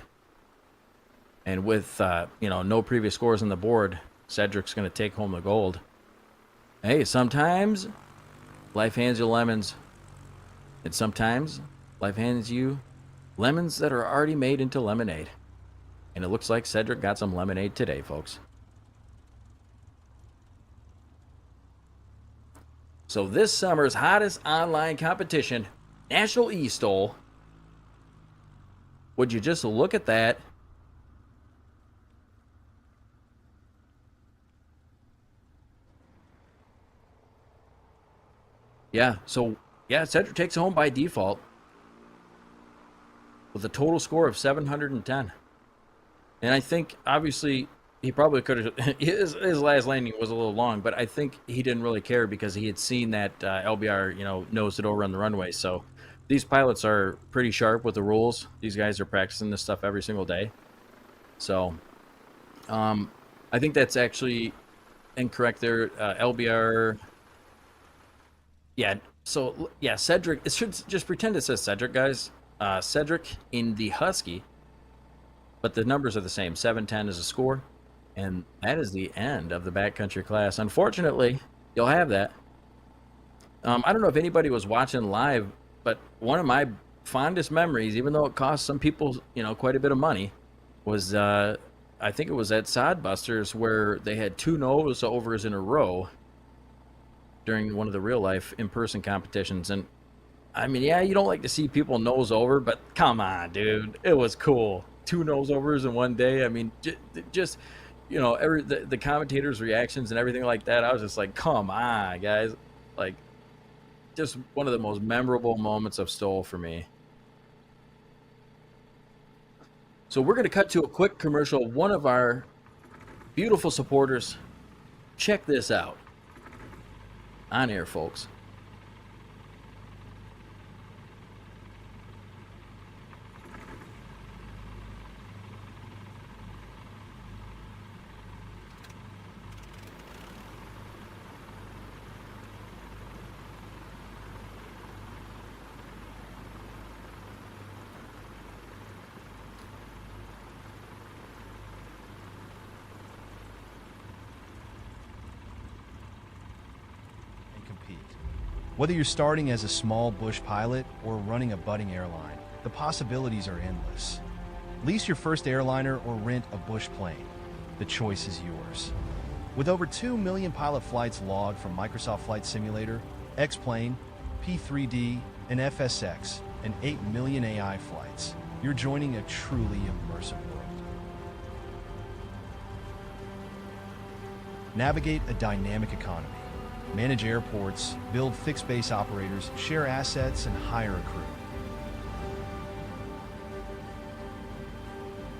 [SPEAKER 1] And with no previous scores on the board, Cedric's going to take home the gold. Hey, sometimes life hands you lemons. And sometimes life hands you lemons that are already made into lemonade. And it looks like Cedric got some lemonade today, folks. So this summer's hottest online competition, National eSTOL. Would you just look at that? Yeah, so Cedric takes it home by default with a total score of 710. And I think obviously he probably could have his last landing was a little long, but I think he didn't really care because he had seen that LBR nosed it over on the runway. So these pilots are pretty sharp with the rules. These guys are practicing this stuff every single day. So I think that's actually incorrect there. LBR. Yeah, so yeah, Cedric, it should just pretend it says Cedric, guys. Cedric in the Husky, but the numbers are the same. 710 is a score, and that is the end of the backcountry class. Unfortunately, you'll have that. I don't know if anybody was watching live, but one of my fondest memories, even though it cost some people, quite a bit of money, was I think it was at Sodbusters where they had 2 nose overs in a row during one of the real life in-person competitions. And I mean, yeah, you don't like to see people nose over, but come on, dude, it was cool. 2 nose overs in one day. I mean, just the commentators' reactions and everything like that. I was just like, come on, guys. Like, just one of the most memorable moments of STOL for me. So we're going to cut to a quick commercial. One of our beautiful supporters, check this out. On air, folks.
[SPEAKER 5] Whether you're starting as a small bush pilot or running a budding airline, the possibilities are endless. Lease your first airliner or rent a bush plane. The choice is yours. With over 2 million pilot flights logged from Microsoft Flight Simulator, X-Plane, P3D, and FSX, and 8 million AI flights, you're joining a truly immersive world. Navigate a dynamic economy. Manage airports, build fixed base operators, share assets, and hire a crew.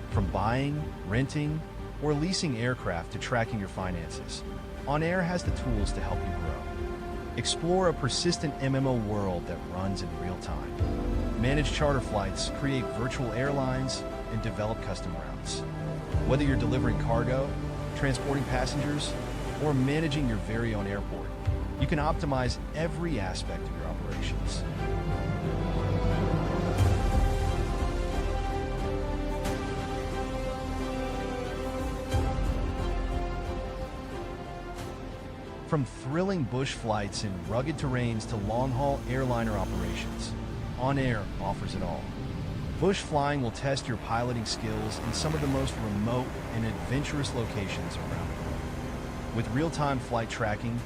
[SPEAKER 5] From buying, renting, or leasing aircraft to tracking your finances, On Air has the tools to help you grow. Explore a persistent MMO world that runs in real time. Manage charter flights, create virtual airlines, and develop custom routes. Whether you're delivering cargo, transporting passengers, or managing your very own airport, you can optimize every aspect of your operations. From thrilling bush flights in rugged terrains to long-haul airliner operations, On Air offers it all. Bush flying will test your piloting skills in some of the most remote and adventurous locations around the world. With real-time flight tracking,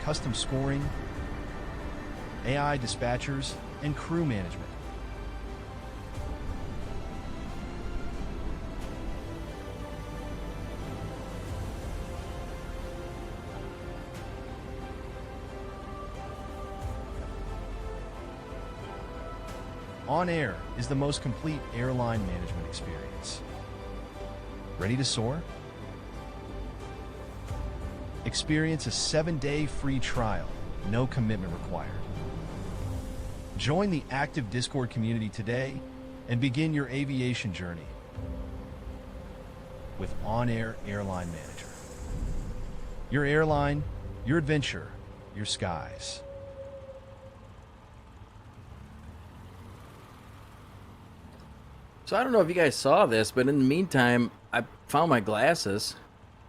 [SPEAKER 5] custom scoring, AI dispatchers, and crew management. On Air is the most complete airline management experience. Ready to soar? Experience a 7-day free trial, no commitment required. Join the active Discord community today and begin your aviation journey with On Air Airline Manager. Your airline, your adventure, your skies.
[SPEAKER 1] So I don't know if you guys saw this, but in the meantime, I found my glasses.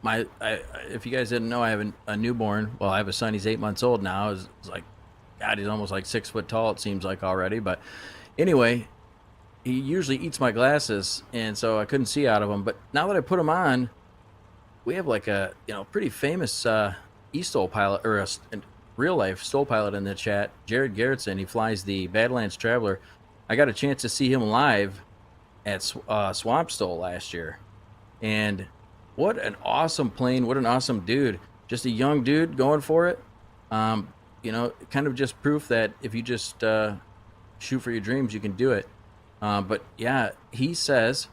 [SPEAKER 1] If you guys didn't know, I have a newborn. Well, I have a son. He's 8 months old now. It's like, God, he's almost like 6 foot tall. It seems like already. But anyway, he usually eats my glasses, and so I couldn't see out of them. But now that I put them on, we have like a pretty famous eSTOL pilot or a real life STOL pilot in the chat, Jared Garrettson. He flies the Badlands Traveler. I got a chance to see him live at Swampstol last year, and what an awesome plane, what an awesome dude. Just a young dude going for it. Kind of just proof that if you just shoot for your dreams, you can do it. But yeah, he says,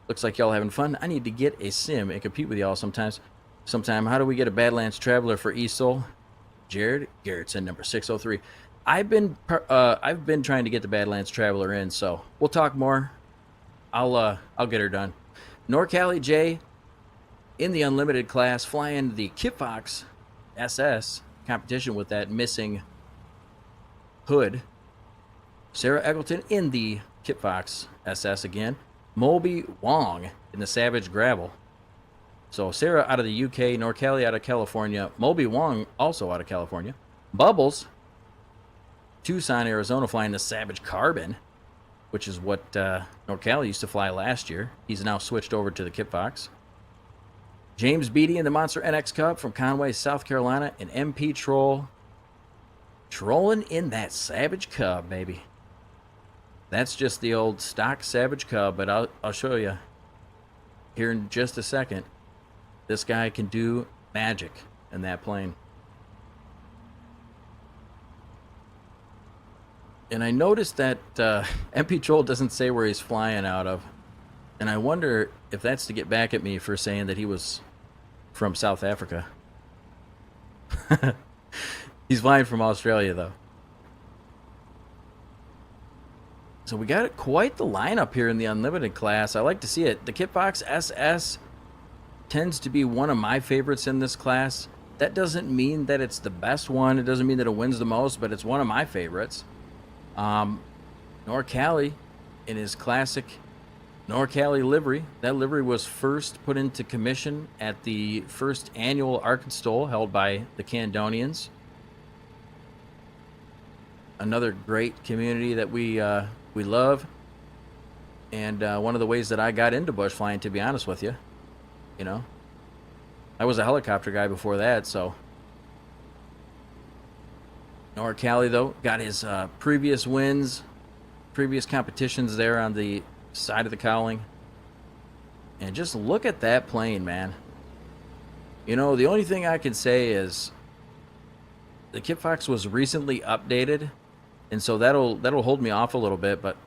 [SPEAKER 1] looks like y'all having fun. I need to get a sim and compete with y'all sometime. How do we get a Badlands Traveler for eSTOL? Jared Garrettson, number 603. I've been trying to get the Badlands Traveler in, so we'll talk more. I'll get her done. NorCali J in the unlimited class, flying the Kitfox SS competition with that missing hood. Sarah Eggleton in the Kitfox SS again. Moby Wong in the Savage Gravel. So Sarah out of the UK, NorCali out of California, Moby Wong also out of California. Bubbles, Tucson, Arizona, flying the Savage Carbon, which is what NorCali used to fly last year. He's now switched over to the Kitfox. James Beatty in the Monster NX Cup from Conway, South Carolina, and MP Troll trolling in that Savage Cub, baby. That's just the old stock Savage Cub, but I'll show you here in just a second. This guy can do magic in that plane. And I noticed that MP Troll doesn't say where he's flying out of. And I wonder if that's to get back at me for saying that he was from South Africa. He's flying from Australia, though. So we got quite the lineup here in the Unlimited class. I like to see it. The Kitfox SS tends to be one of my favorites in this class. That doesn't mean that it's the best one. It doesn't mean that it wins the most, but it's one of my favorites. NorCali in his classic NorCali livery. That livery was first put into commission at the first annual Arkansas held by the Candonians. Another great community that we love, and one of the ways that I got into bush flying, to be honest with you. I was a helicopter guy before that, so. NorCali, though, got his previous wins, previous competitions there on the side of the cowling. And just look at that plane, man. The only thing I can say is the Kitfox was recently updated, and so that'll hold me off a little bit, but,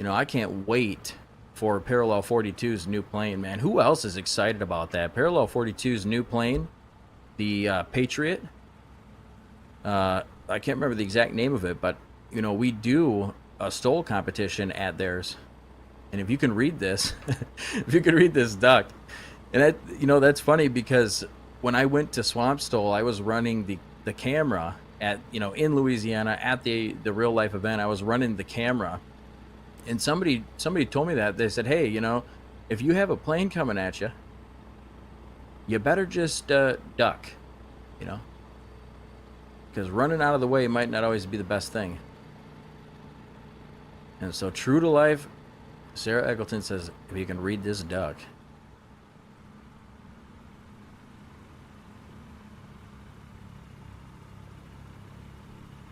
[SPEAKER 1] I can't wait for Parallel 42's new plane, man. Who else is excited about that? Parallel 42's new plane, the Patriot. I can't remember the exact name of it, but, we do a STOL competition at theirs. And if you can read this, if you can read this duck, and that, that's funny because when I went to Swampstol, I was running the camera at, in Louisiana at the real life event. I was running the camera, and somebody told me that. They said, hey, if you have a plane coming at you, you better just duck, because running out of the way might not always be the best thing. And so, true to life, Sarah Eggleton says, if you can read this duck.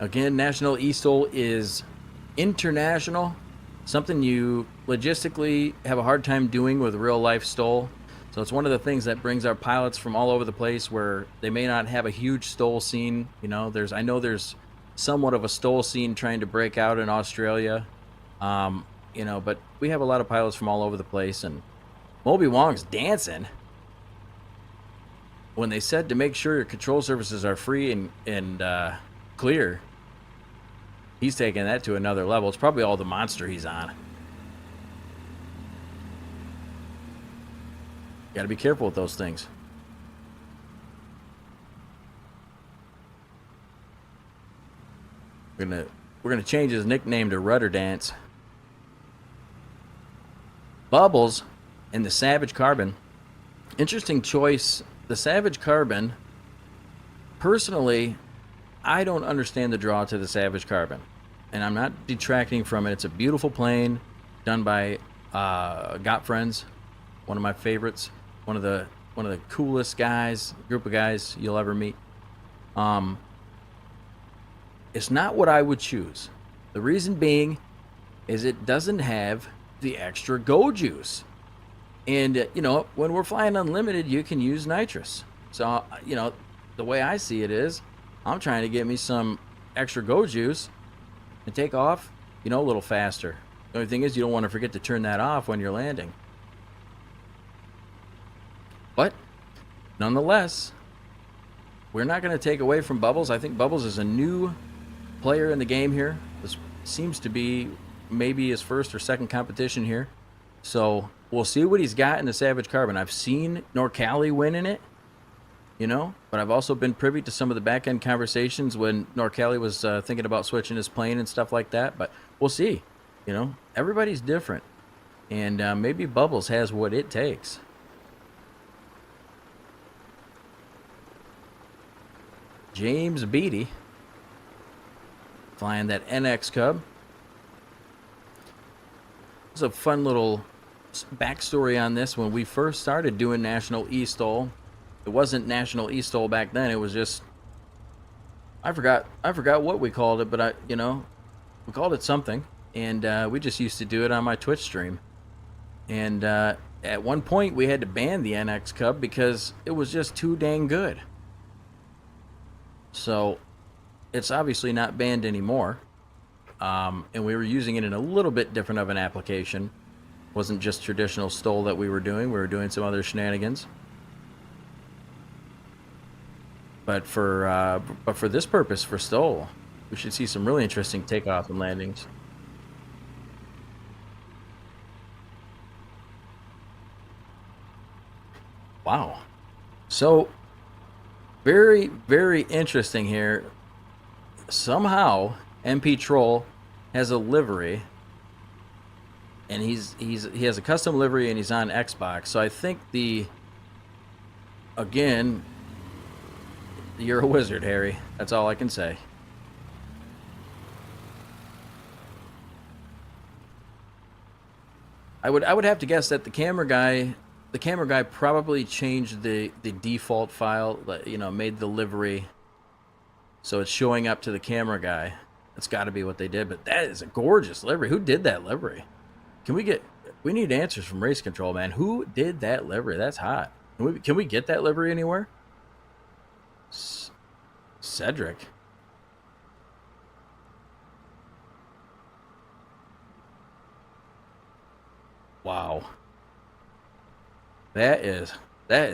[SPEAKER 1] Again, National eSTOL is international, something you logistically have a hard time doing with real life STOL. So it's one of the things that brings our pilots from all over the place where they may not have a huge STOL scene. I know there's somewhat of a STOL scene trying to break out in Australia. You know, but we have a lot of pilots from all over the place, and Moby Wong's dancing when they said to make sure your control surfaces are free and clear. He's taking that to another level. It's probably all the monster he's on. Got to be careful with those things. We're gonna change his nickname to Rudder Dance. Bubbles and the Savage Carbon. Interesting choice. The Savage Carbon. Personally, I don't understand the draw to the Savage Carbon, and I'm not detracting from it. It's a beautiful plane, done by Got Friends, one of my favorites, one of the coolest guys, group of guys you'll ever meet. It's not what I would choose. The reason being is it doesn't have the extra go juice, and you know, when we're flying unlimited, you can use nitrous. So you know, the way I see it is, I'm trying to get me some extra go juice and take off, you know, a little faster. The only thing is, you don't want to forget to turn that off when you're landing. But nonetheless, we're not going to take away from Bubbles. I think Bubbles is a new player in the game here. This seems to be maybe his first or second competition here. So we'll see what he's got in the Savage Carbon. I've seen Norcali win in it, you know, but I've also been privy to some of the back-end conversations when Norcali was thinking about switching his plane and stuff like that. But we'll see. You know, everybody's different. And maybe Bubbles has what it takes. James Beatty flying that NX Cub. There's a fun little backstory on this. When we first started doing National eSTOL, it wasn't National eSTOL back then. It was just, I forgot what we called it, but we called it something, and we just used to do it on my Twitch stream. And at one point we had to ban the NX Cub because it was just too dang good. So it's obviously not banned anymore. And we were using it in a little bit different of an application. It wasn't just traditional STOL that we were doing. We were doing some other shenanigans. But for this purpose, for STOL, we should see some really interesting takeoff and landings. Wow. So very, very interesting here. Somehow MP Troll has a livery, and he has a custom livery, and he's on Xbox. So I think again, you're a wizard, Harry. That's all I can say. I would have to guess that the camera guy probably changed the default file, you know, made the livery so it's showing up to the camera guy. That's got to be what they did. But that is a gorgeous livery. Who did that livery? We need answers from Race Control, man. Who did that livery? That's hot. Can we get that livery anywhere? Cedric. Wow. That is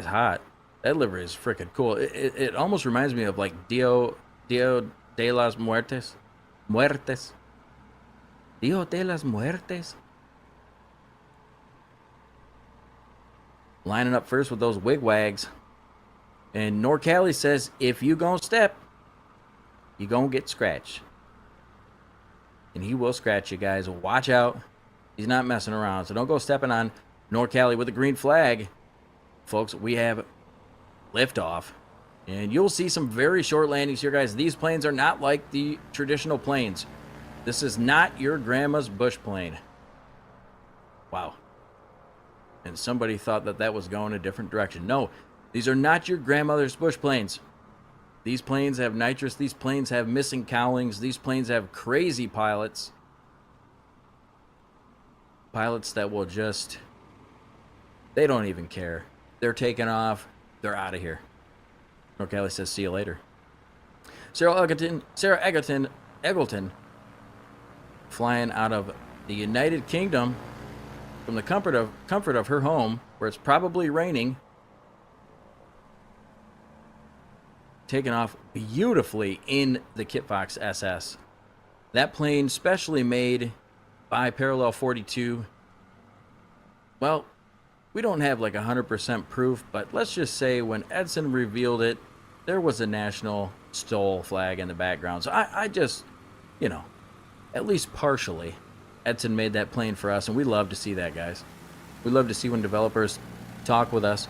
[SPEAKER 1] hot. That livery is freaking cool. It almost reminds me of like Dio de las Muertes. Dio de las Muertes. Lining up first with those wigwags. And Norcali says, if you gon' step, you gon' get scratched. And he will scratch you guys. Watch out. He's not messing around. So don't go stepping on Norcali with a green flag. Folks, we have liftoff. And you'll see some very short landings here, guys. These planes are not like the traditional planes. This is not your grandma's bush plane. Wow. And somebody thought that was going a different direction. No, these are not your grandmother's bush planes. These planes have nitrous. These planes have missing cowlings. These planes have crazy pilots. Pilots that will just... they don't even care. They're taking off. They're out of here. Norcali says, see you later. Sarah Eggleton, flying out of the United Kingdom, from the comfort of her home, where it's probably raining, taking off beautifully in the Kitfox SS. That plane, specially made by Parallel 42. Well, we don't have like 100% proof, but let's just say when Edson revealed it, there was a national STOL flag in the background. So I just, you know, at least partially, Edson made that plane for us, and we love to see that, guys. We love to see when developers talk with us.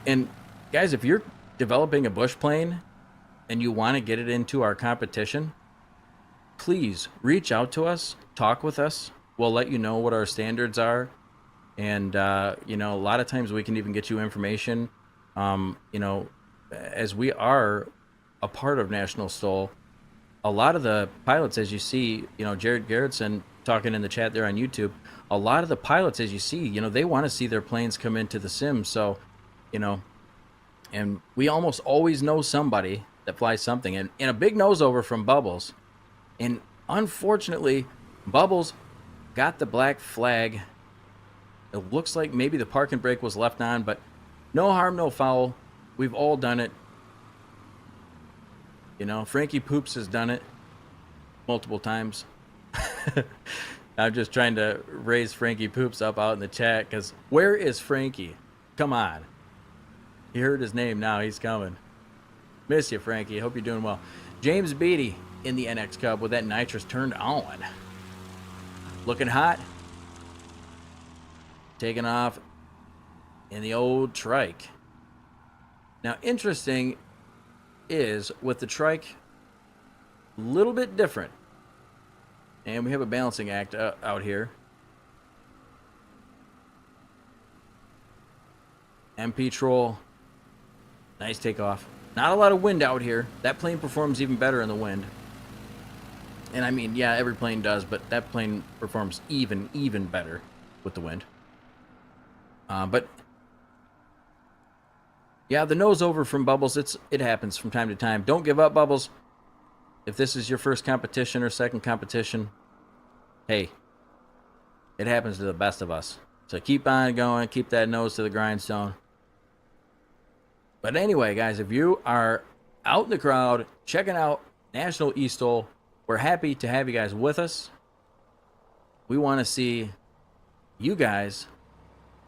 [SPEAKER 1] And guys, if you're developing a bush plane and you want to get it into our competition, please reach out to us, talk with us. We'll let you know what our standards are. And, you know, a lot of times we can even get you information, you know, as we are a part of National STOL. A lot of the pilots, as you see, you know, Jared Garrettson talking in the chat there on YouTube, a lot of the pilots, as you see, you know, they want to see their planes come into the sim. So, you know, and we almost always know somebody that flies something. And a big nose over from Bubbles. And unfortunately, Bubbles got the black flag. It looks like maybe the parking brake was left on, but no harm, no foul. We've all done it. You know, Frankie Poops has done it multiple times. I'm just trying to raise Frankie Poops up out in the chat, because where is Frankie? Come on. He heard his name, now he's coming. Miss you, Frankie. Hope you're doing well. James Beatty in the NX Cup with that nitrous turned on. Looking hot. Taking off in the old trike. Now, interesting is with the trike, a little bit different. And we have a balancing act out here. MP Troll. Nice takeoff. Not a lot of wind out here. That plane performs even better in the wind. And I mean, yeah, every plane does, but that plane performs even better with the wind. But yeah, the nose over from Bubbles, it happens from time to time. Don't give up, Bubbles. If this is your first competition or second competition, hey, it happens to the best of us. So keep on going, keep that nose to the grindstone. But anyway, guys, if you are out in the crowd checking out National eSTOL, we're happy to have you guys with us. We want to see you guys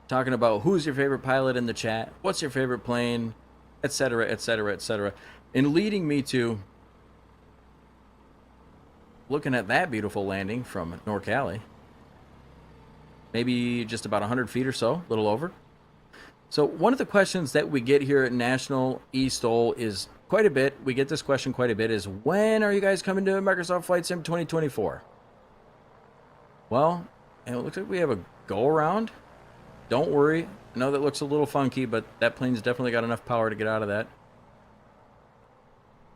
[SPEAKER 1] talking about who's your favorite pilot in the chat, what's your favorite plane, etc., etc., etc. And leading me to looking at that beautiful landing from NorCali. Maybe just about 100 feet or so, a little over. So one of the questions that we get here at National eSTOL is quite a bit. We get this question quite a bit, is when are you guys coming to Microsoft Flight Sim 2024? Well, and it looks like we have a go-around. Don't worry. I know that looks a little funky, but that plane's definitely got enough power to get out of that.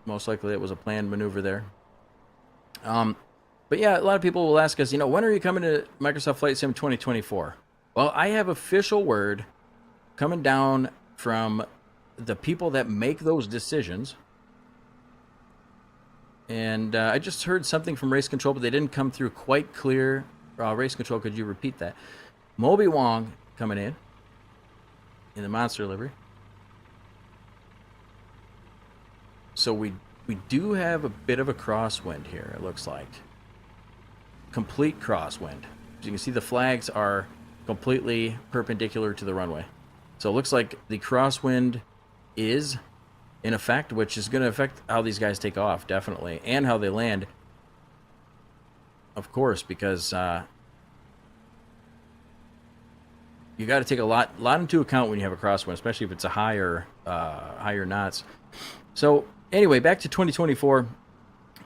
[SPEAKER 1] Most likely it was a planned maneuver there. But yeah, a lot of people will ask us, you know, when are you coming to Microsoft Flight Sim 2024? Well, I have official word coming down from the people that make those decisions. And I just heard something from Race Control, but they didn't come through quite clear. Race Control, could you repeat that? Moby Wong coming in the monster livery. So we do have a bit of a crosswind here, it looks like. Complete crosswind. As you can see, the flags are completely perpendicular to the runway. So it looks like the crosswind is in effect, which is going to affect how these guys take off, definitely, and how they land. Of course, because you got to take a lot into account when you have a crosswind, especially if it's a higher knots. So anyway, back to 2024.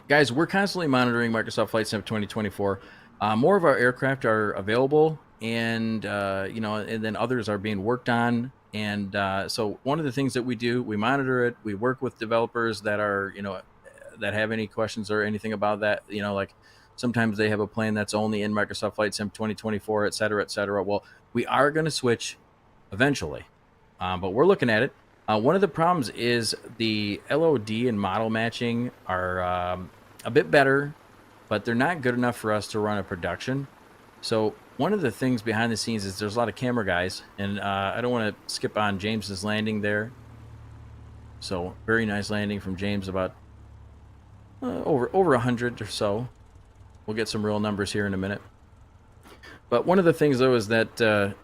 [SPEAKER 1] Guys, we're constantly monitoring Microsoft Flight Sim 2024. More of our aircraft are available, and you know, and then others are being worked on. And so one of the things that we do, we monitor it. We work with developers that are, you know, that have any questions or anything about that. You know, like sometimes they have a plane that's only in Microsoft Flight Sim 2024, et cetera, et cetera. Well, we are going to switch eventually, but we're looking at it. One of the problems is the LOD and model matching are a bit better, but they're not good enough for us to run a production. So one of the things behind the scenes is there's a lot of camera guys, and I don't want to skip on James's landing there. So very nice landing from James, about over 100 or so. We'll get some real numbers here in a minute. But one of the things though is that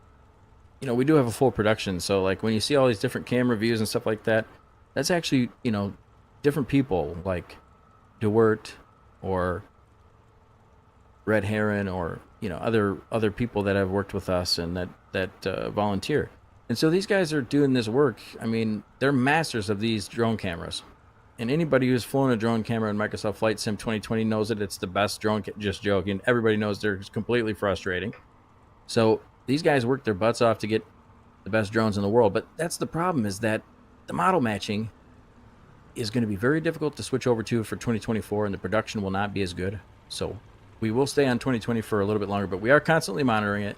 [SPEAKER 1] we do have a full production. So like when you see all these different camera views and stuff like that, that's actually different people like DeWert or Red Heron or other people that have worked with us and that volunteer. And so these guys are doing this work. I mean, they're masters of these drone cameras. And anybody who's flown a drone camera in Microsoft Flight Sim 2020 knows that it's the best drone. Just joking. Everybody knows they're completely frustrating. So these guys work their butts off to get the best drones in the world. But that's the problem, is that the model matching is going to be very difficult to switch over to for 2024, and the production will not be as good. So we will stay on 2020 for a little bit longer, but we are constantly monitoring it.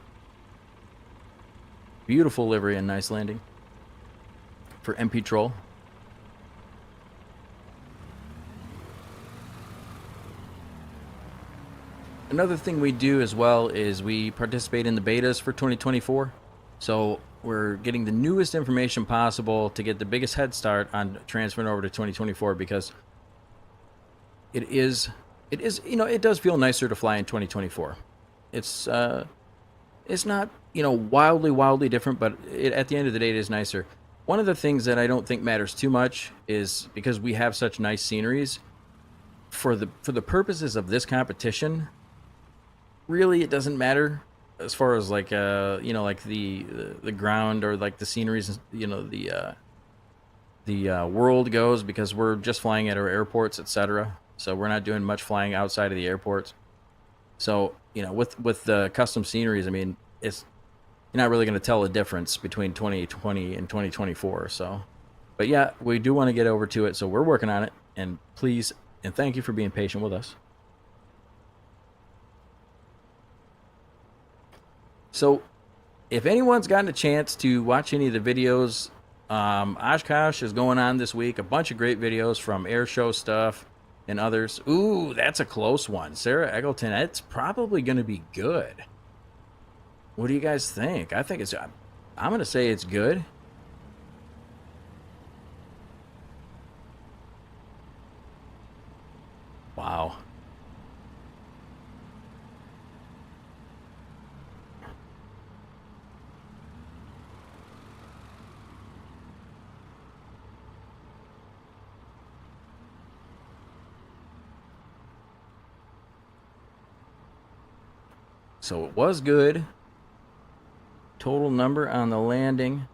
[SPEAKER 1] Beautiful livery and nice landing for MP Troll. Another thing we do as well is we participate in the betas for 2024. So we're getting the newest information possible to get the biggest head start on transferring over to 2024, because it does feel nicer to fly in 2024. It's not wildly different, but at the end of the day it is nicer. One of the things that I don't think matters too much is because we have such nice sceneries, for the purposes of this competition, really it doesn't matter as far as like like the ground or like the sceneries, the world goes, because we're just flying at our airports, etc. So we're not doing much flying outside of the airports. So with the custom sceneries, I mean, you're not really going to tell a difference between 2020 and 2024. So, but yeah, we do want to get over to it, so we're working on it. And please and thank you for being patient with us. So if anyone's gotten a chance to watch any of the videos, Oshkosh is going on this week. A bunch of great videos from air show stuff and others. Ooh, that's a close one. Sarah Eggleton, it's probably going to be good. What do you guys think? I think I'm going to say it's good. Wow. So it was good. Total number on the landing.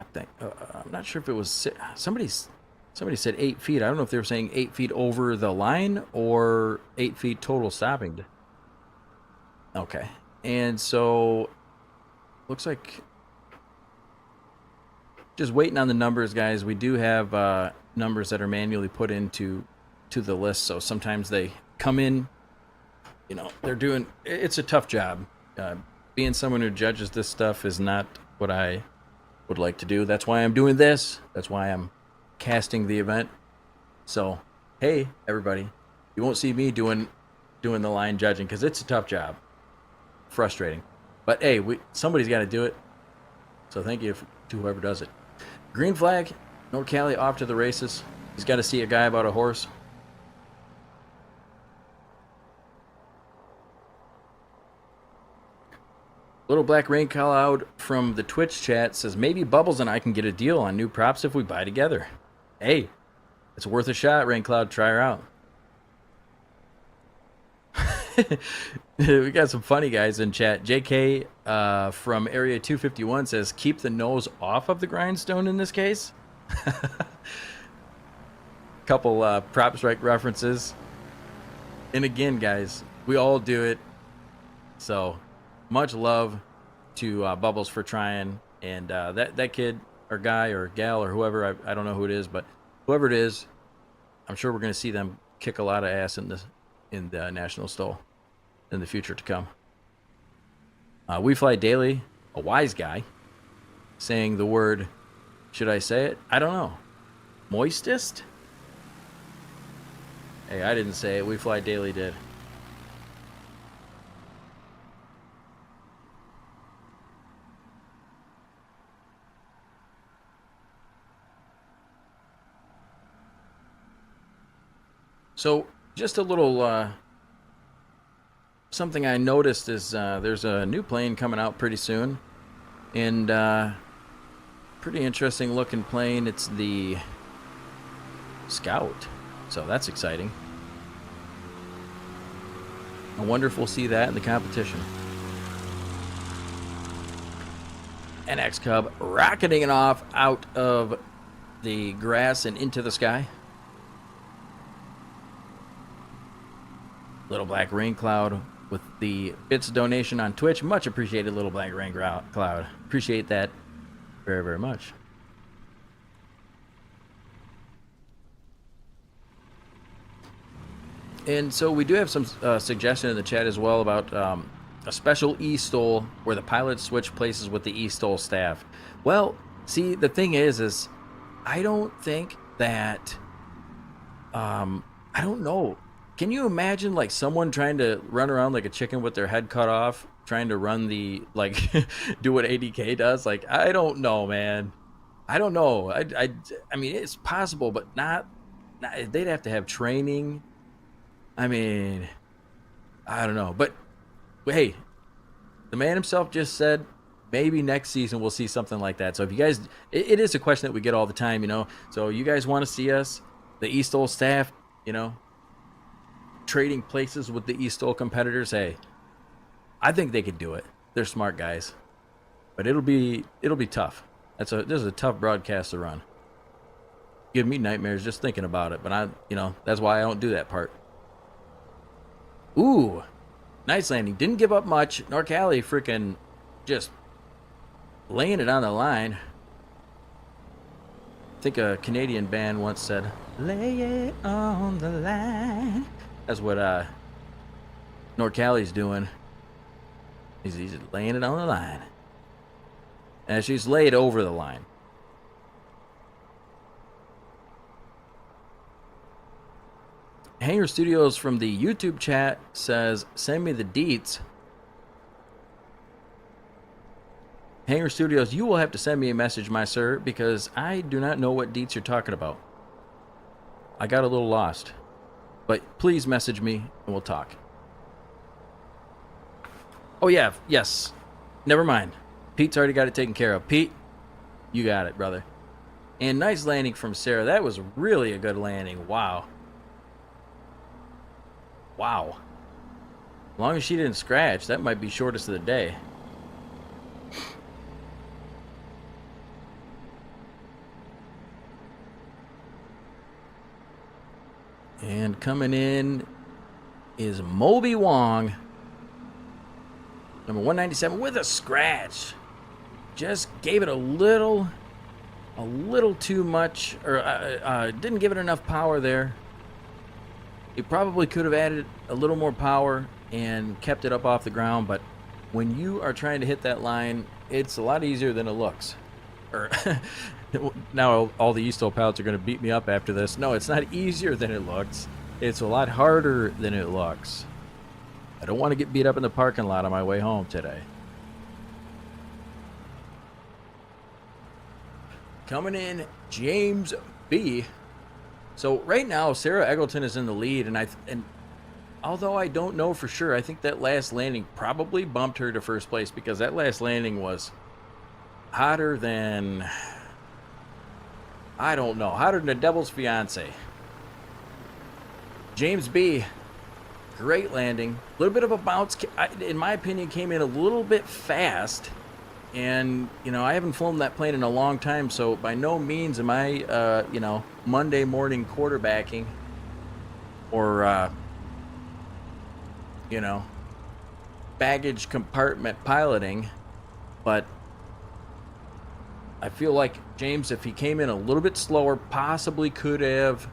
[SPEAKER 1] I think I'm not sure if it was somebody said 8 feet. I don't know if they were saying 8 feet over the line or 8 feet total stopping. Okay, and so looks like just waiting on the numbers, guys. We do have numbers that are manually put into the list, so sometimes they come in. They're doing. It's a tough job. Being someone who judges this stuff is not what I would like to do. That's why I'm doing this. That's why I'm casting the event. So, hey, everybody, you won't see me doing the line judging because it's a tough job. Frustrating. But hey, somebody's got to do it. So thank you to whoever does it. Green flag, North Cali off to the races. He's got to see a guy about a horse. Little Black Rain Cloud from the Twitch chat says, maybe Bubbles and I can get a deal on new props if we buy together. Hey, it's worth a shot, Rain Cloud. Try her out. We got some funny guys in chat. JK from Area 251 says, keep the nose off of the grindstone in this case. Couple prop strike references. And again, guys, we all do it. So much love to Bubbles for trying, and that kid or guy or gal or whoever, I don't know who it is, but whoever it is, I'm sure we're going to see them kick a lot of ass in the National STOL in the future to come. We Fly Daily, a wise guy, saying the word, should I say it? I don't know. Moistest? Hey, I didn't say it. We Fly Daily did. So, just a little something I noticed is there's a new plane coming out pretty soon, and pretty interesting looking plane. It's the Scout, so that's exciting. I wonder if we'll see that in the competition. NX Cub rocketing it off out of the grass and into the sky. Little Black Rain Cloud with the bits donation on Twitch. Much appreciated, Little Black Rain Cloud. Appreciate that very, very much. And so we do have some suggestion in the chat as well about a special eSTOL where the pilots switch places with the eSTOL staff. Well, see, the thing is I don't think that, I don't know. Can you imagine like someone trying to run around like a chicken with their head cut off, trying to run the, like, do what ADK does? Like, I don't know, man. I don't know. I mean, it's possible, but not, they'd have to have training. I mean, I don't know. But, hey, the man himself just said maybe next season we'll see something like that. So if you guys, it is a question that we get all the time, you know. So you guys want to see us, the eSTOL staff, you know, trading places with the eSTOL competitors? Hey, I think they could do it. They're smart guys. But it'll be tough. This is a tough broadcast to run. Give me nightmares just thinking about it. But that's why I don't do that part. Ooh, nice landing. Didn't give up much. Norcali freaking just laying it on the line. I think a Canadian band once said, "Lay it on the line." That's what Norcali's doing. He's laying it on the line. And she's laid over the line. Hanger Studios from the YouTube chat says, send me the deets. Hanger Studios, you will have to send me a message, my sir, because I do not know what deets you're talking about. I got a little lost. But please message me and we'll talk. Oh yeah, yes. Never mind. Pete's already got it taken care of. Pete, you got it, brother. And nice landing from Sarah. That was really a good landing. Wow. Wow. As long as she didn't scratch, that might be shortest of the day. And coming in is Moby Wong. Number 197 with a scratch. Just gave it a little too much, or didn't give it enough power there. He probably could have added a little more power and kept it up off the ground, but when you are trying to hit that line, it's a lot easier than it looks. Or now all the eSTOL pilots are going to beat me up after this. No, it's not easier than it looks. It's a lot harder than it looks. I don't want to get beat up in the parking lot on my way home today. Coming in, James B. So right now, Sarah Eggleton is in the lead, and although I don't know for sure, I think that last landing probably bumped her to first place, because that last landing was hotter than, I don't know, hotter than the devil's fiance. James B, great landing. A little bit of a bounce, in my opinion, came in a little bit fast. And, I haven't flown that plane in a long time, so by no means am I, Monday morning quarterbacking or, baggage compartment piloting. But I feel like James, if he came in a little bit slower, possibly could have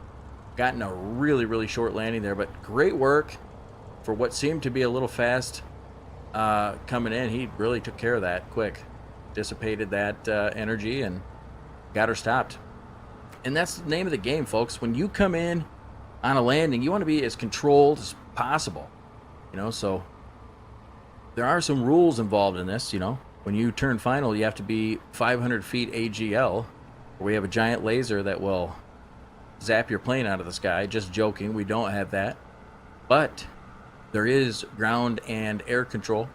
[SPEAKER 1] gotten a really, really short landing there. But great work for what seemed to be a little fast coming in. He really took care of that quick. Dissipated that energy and got her stopped. And that's the name of the game, folks. When you come in on a landing, you want to be as controlled as possible. So there are some rules involved in this. When you turn final, you have to be 500 feet AGL. We have a giant laser that will zap your plane out of the sky. Just joking, we don't have that. But there is ground and air control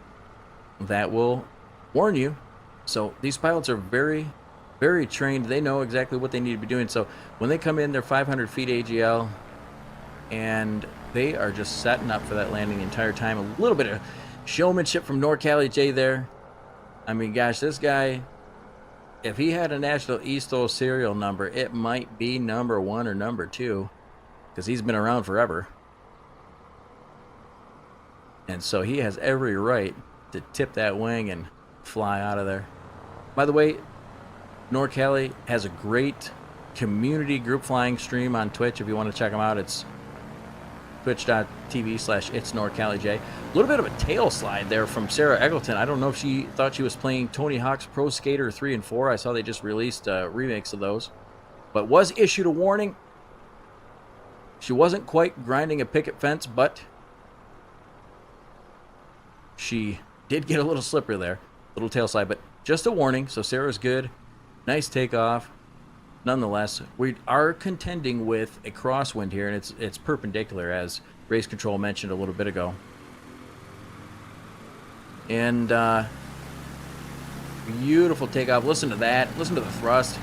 [SPEAKER 1] that will warn you. So these pilots are very, very trained. They know exactly what they need to be doing. So when they come in, they're 500 feet AGL, and they are just setting up for that landing the entire time. A little bit of showmanship from NorCali there. I mean, gosh, this guy, if he had a national eSTOL serial number, it might be number 1 or number 2, because he's been around forever. And so he has every right to tip that wing and fly out of there. By the way, NorCali has a great community group flying stream on Twitch. If you want to check them out, it's twitch.tv/itsnorcalij. A little bit of a tail slide there from Sarah Eggleton. I don't know if she thought she was playing Tony Hawk's Pro Skater 3 and 4. I saw they just released remakes of those. But was issued a warning. She wasn't quite grinding a picket fence, but she did get a little slippery there. Little tail slide, but just a warning. So Sarah's good. Nice takeoff. Nonetheless, we are contending with a crosswind here, and it's perpendicular, as race control mentioned a little bit ago. And beautiful takeoff. Listen to that. Listen to the thrust.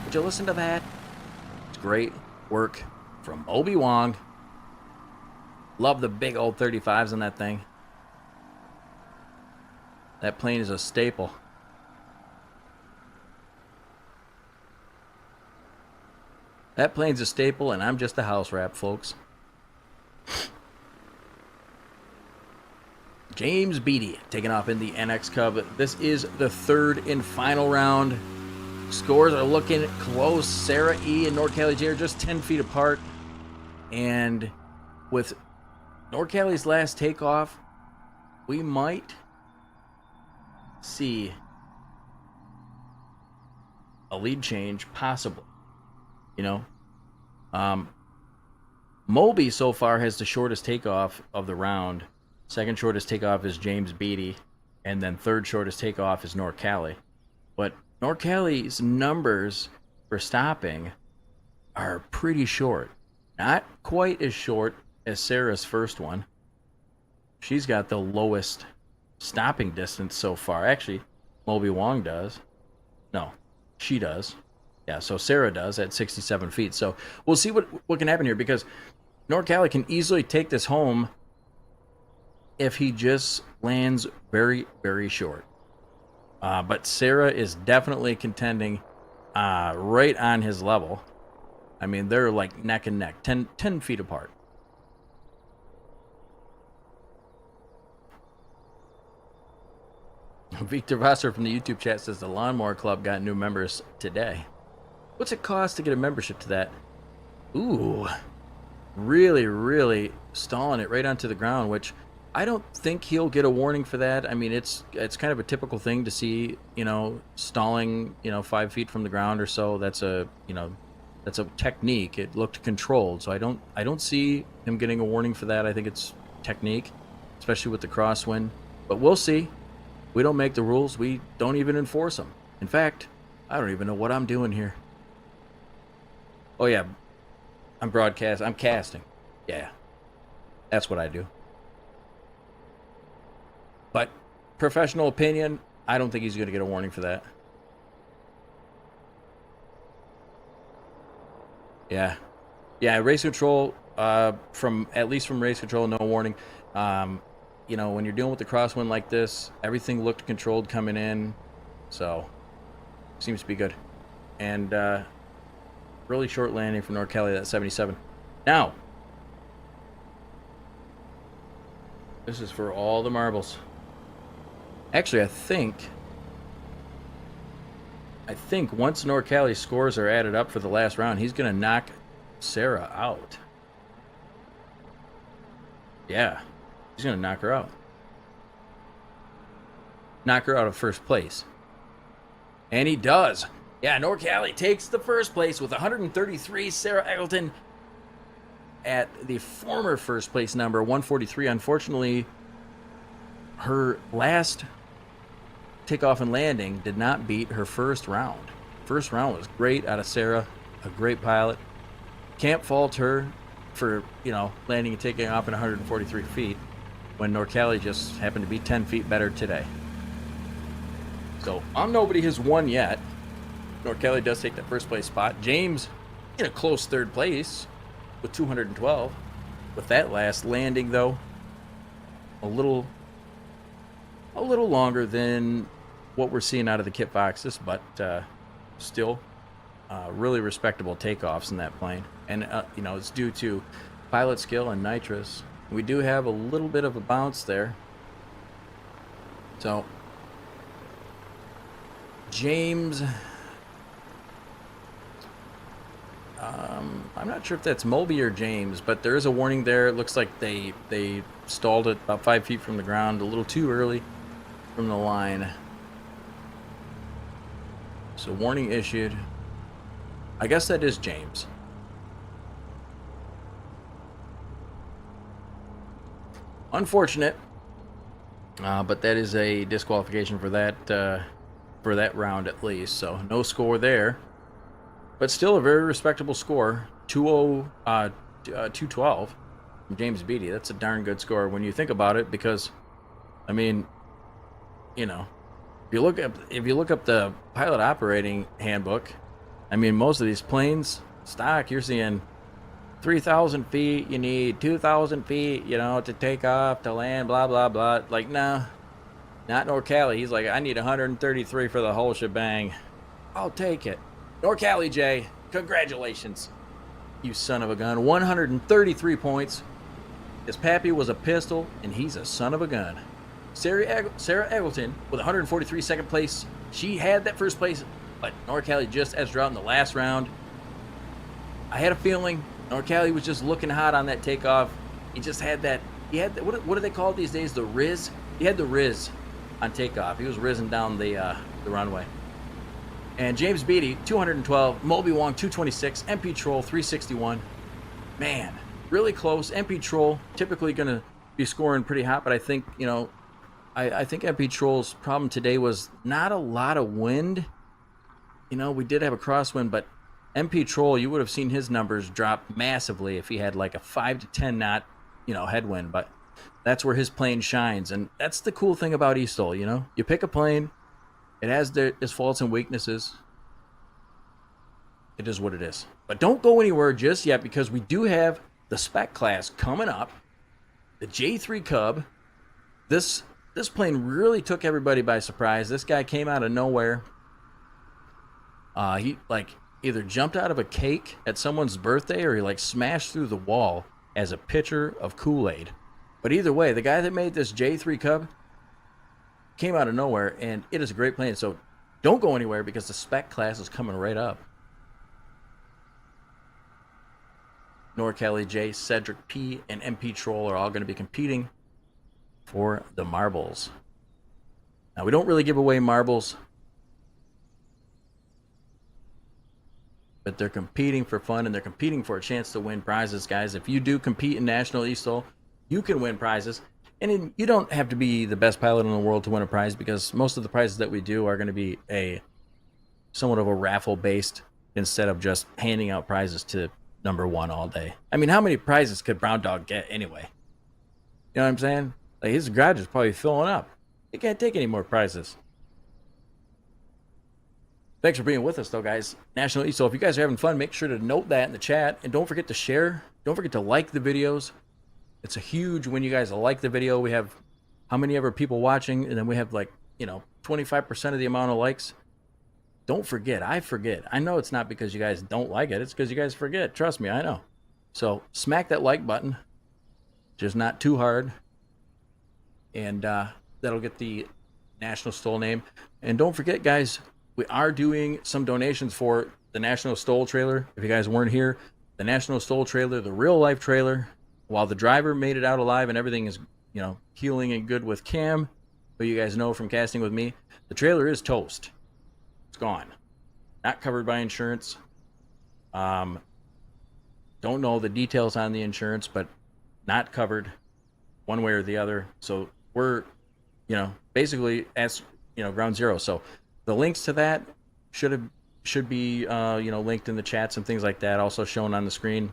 [SPEAKER 1] Would you listen to that? It's great work from Obi Wong. Love the big old 35s on that thing. That plane is a staple. That plane's a staple, and I'm just a house wrap, folks. James Beattie taking off in the NX Cub. This is the third and final round. Scores are looking close. Sarah E. and NorCali J are just 10 feet apart. And with NorCali's last takeoff, we might see a lead change, possibly. Moby so far has the shortest takeoff of the round. Second shortest takeoff is James Beattie, and then third shortest takeoff is NorCali. But NorCali's numbers for stopping are pretty short. Not quite as short as Sarah's first one. She's got the lowest stopping distance so far. Actually, Moby Wong does. No, she does. Yeah, so Sarah does at 67 feet. So we'll see what can happen here, because NorCali can easily take this home if he just lands very, very short. But Sarah is definitely contending right on his level. I mean, they're like neck and neck, 10 feet apart. Victor Vasser from the YouTube chat says the Lawnmower Club got new members today. What's it cost to get a membership to that? Ooh, really, really stalling it right onto the ground, which I don't think he'll get a warning for that. I mean, it's kind of a typical thing to see, stalling, 5 feet from the ground or so. That's a technique. It looked controlled, so I don't see him getting a warning for that. I think it's technique, especially with the crosswind. But we'll see. We don't make the rules. We don't even enforce them. In fact, I don't even know what I'm doing here. Oh yeah, I'm casting. Yeah, that's what I do. But professional opinion, I don't think he's going to get a warning for that. Yeah, race control, from race control, no warning. When you're dealing with the crosswind like this, everything looked controlled coming in, so seems to be good. And really short landing from NorCali, that 77. Now, this is for all the marbles. Actually, I think once NorCali's scores are added up for the last round, he's going to knock Sarah out. Yeah, he's going to knock her out. Knock her out of first place. And he does. Yeah, NorCali takes the first place with 133. Sarah Eggleton at the former first place number, 143. Unfortunately, her last takeoff and landing did not beat her first round. First round was great out of Sarah, a great pilot. Can't fault her for, landing and taking off at 143 feet when Norcali just happened to be 10 feet better today. So, nobody has won yet. Norcali does take that first place spot. James in a close third place with 212. With that last landing, though, a little longer than what we're seeing out of the Kit Foxes, but still really respectable takeoffs in that plane. And, it's due to pilot skill and nitrous. We do have a little bit of a bounce there. So, James, I'm not sure if that's Moby or James, but there is a warning there. It looks like they stalled it about 5 feet from the ground, a little too early from the line. So warning issued. I guess that is James. Unfortunate, but that is a disqualification for that round at least. So no score there, but still a very respectable score. 212 from James Beatty. That's a darn good score when you think about it, because I mean, if you look up the pilot operating handbook, I mean, most of these planes stock, you're seeing 3,000 feet, you need 2,000 feet, to take off, to land, blah, blah, blah. Like, nah, not Norcali. He's like, I need 133 for the whole shebang. I'll take it. Norcali J, congratulations, you son of a gun. 133 points. His pappy was a pistol, and he's a son of a gun. Sarah Eggleton with 143 second place. She had that first place, but Norcali just edged her out in the last round. I had a feeling Norcali was just looking hot on that takeoff. He just had that. He had what do they call it these days? The Riz. He had the Riz on takeoff. He was rizzing down the runway. And James Beatty 212, Moby Wong 226, MP Troll 361. Man, really close. MP Troll typically going to be scoring pretty hot, but I think I think MP Troll's problem today was not a lot of wind. We did have a crosswind, but MP Troll, you would have seen his numbers drop massively if he had like a 5 to 10 knot, headwind. But that's where his plane shines, and that's the cool thing about eSTOL. You pick a plane, it has its faults and weaknesses. It is what it is. But don't go anywhere just yet, because we do have the spec class coming up, the J3 Cub. This plane really took everybody by surprise. This guy came out of nowhere. He either jumped out of a cake at someone's birthday, or he smashed through the wall as a pitcher of Kool-Aid. But either way, the guy that made this J3 Cub came out of nowhere, and it is a great plane. So don't go anywhere, because the spec class is coming right up. Norcali J, Cedric P, and MP Troll are all going to be competing for the marbles. Now, we don't really give away marbles, but they're competing for fun, and they're competing for a chance to win prizes, guys. If you do compete in National eSTOL, you can win prizes. And you don't have to be the best pilot in the world to win a prize, because most of the prizes that we do are going to be somewhat of a raffle based, instead of just handing out prizes to number one all day. I mean, how many prizes could Brown Dog get anyway? You know what I'm saying? His garage is probably filling up. He can't take any more prizes. Thanks for being with us, though, guys. National eSTOL. If you guys are having fun, make sure to note that in the chat, and don't forget to share. Don't forget to like the videos. It's a huge when you guys like the video. We have how many ever people watching, and then we have 25% of the amount of likes. Don't forget. I forget. I know it's not because you guys don't like it. It's because you guys forget. Trust me, I know. So smack that like button. Just not too hard. And that'll get the National STOL name. And don't forget, guys, we are doing some donations for the National STOL trailer. If you guys weren't here, the National STOL trailer, the real life trailer, while the driver made it out alive and everything is, healing and good with Cam, who you guys know from casting with me, the trailer is toast. It's gone. Not covered by insurance. Don't know the details on the insurance, but not covered one way or the other. So we're, basically as ground zero. So the links to that should be linked in the chats and things like that. Also shown on the screen.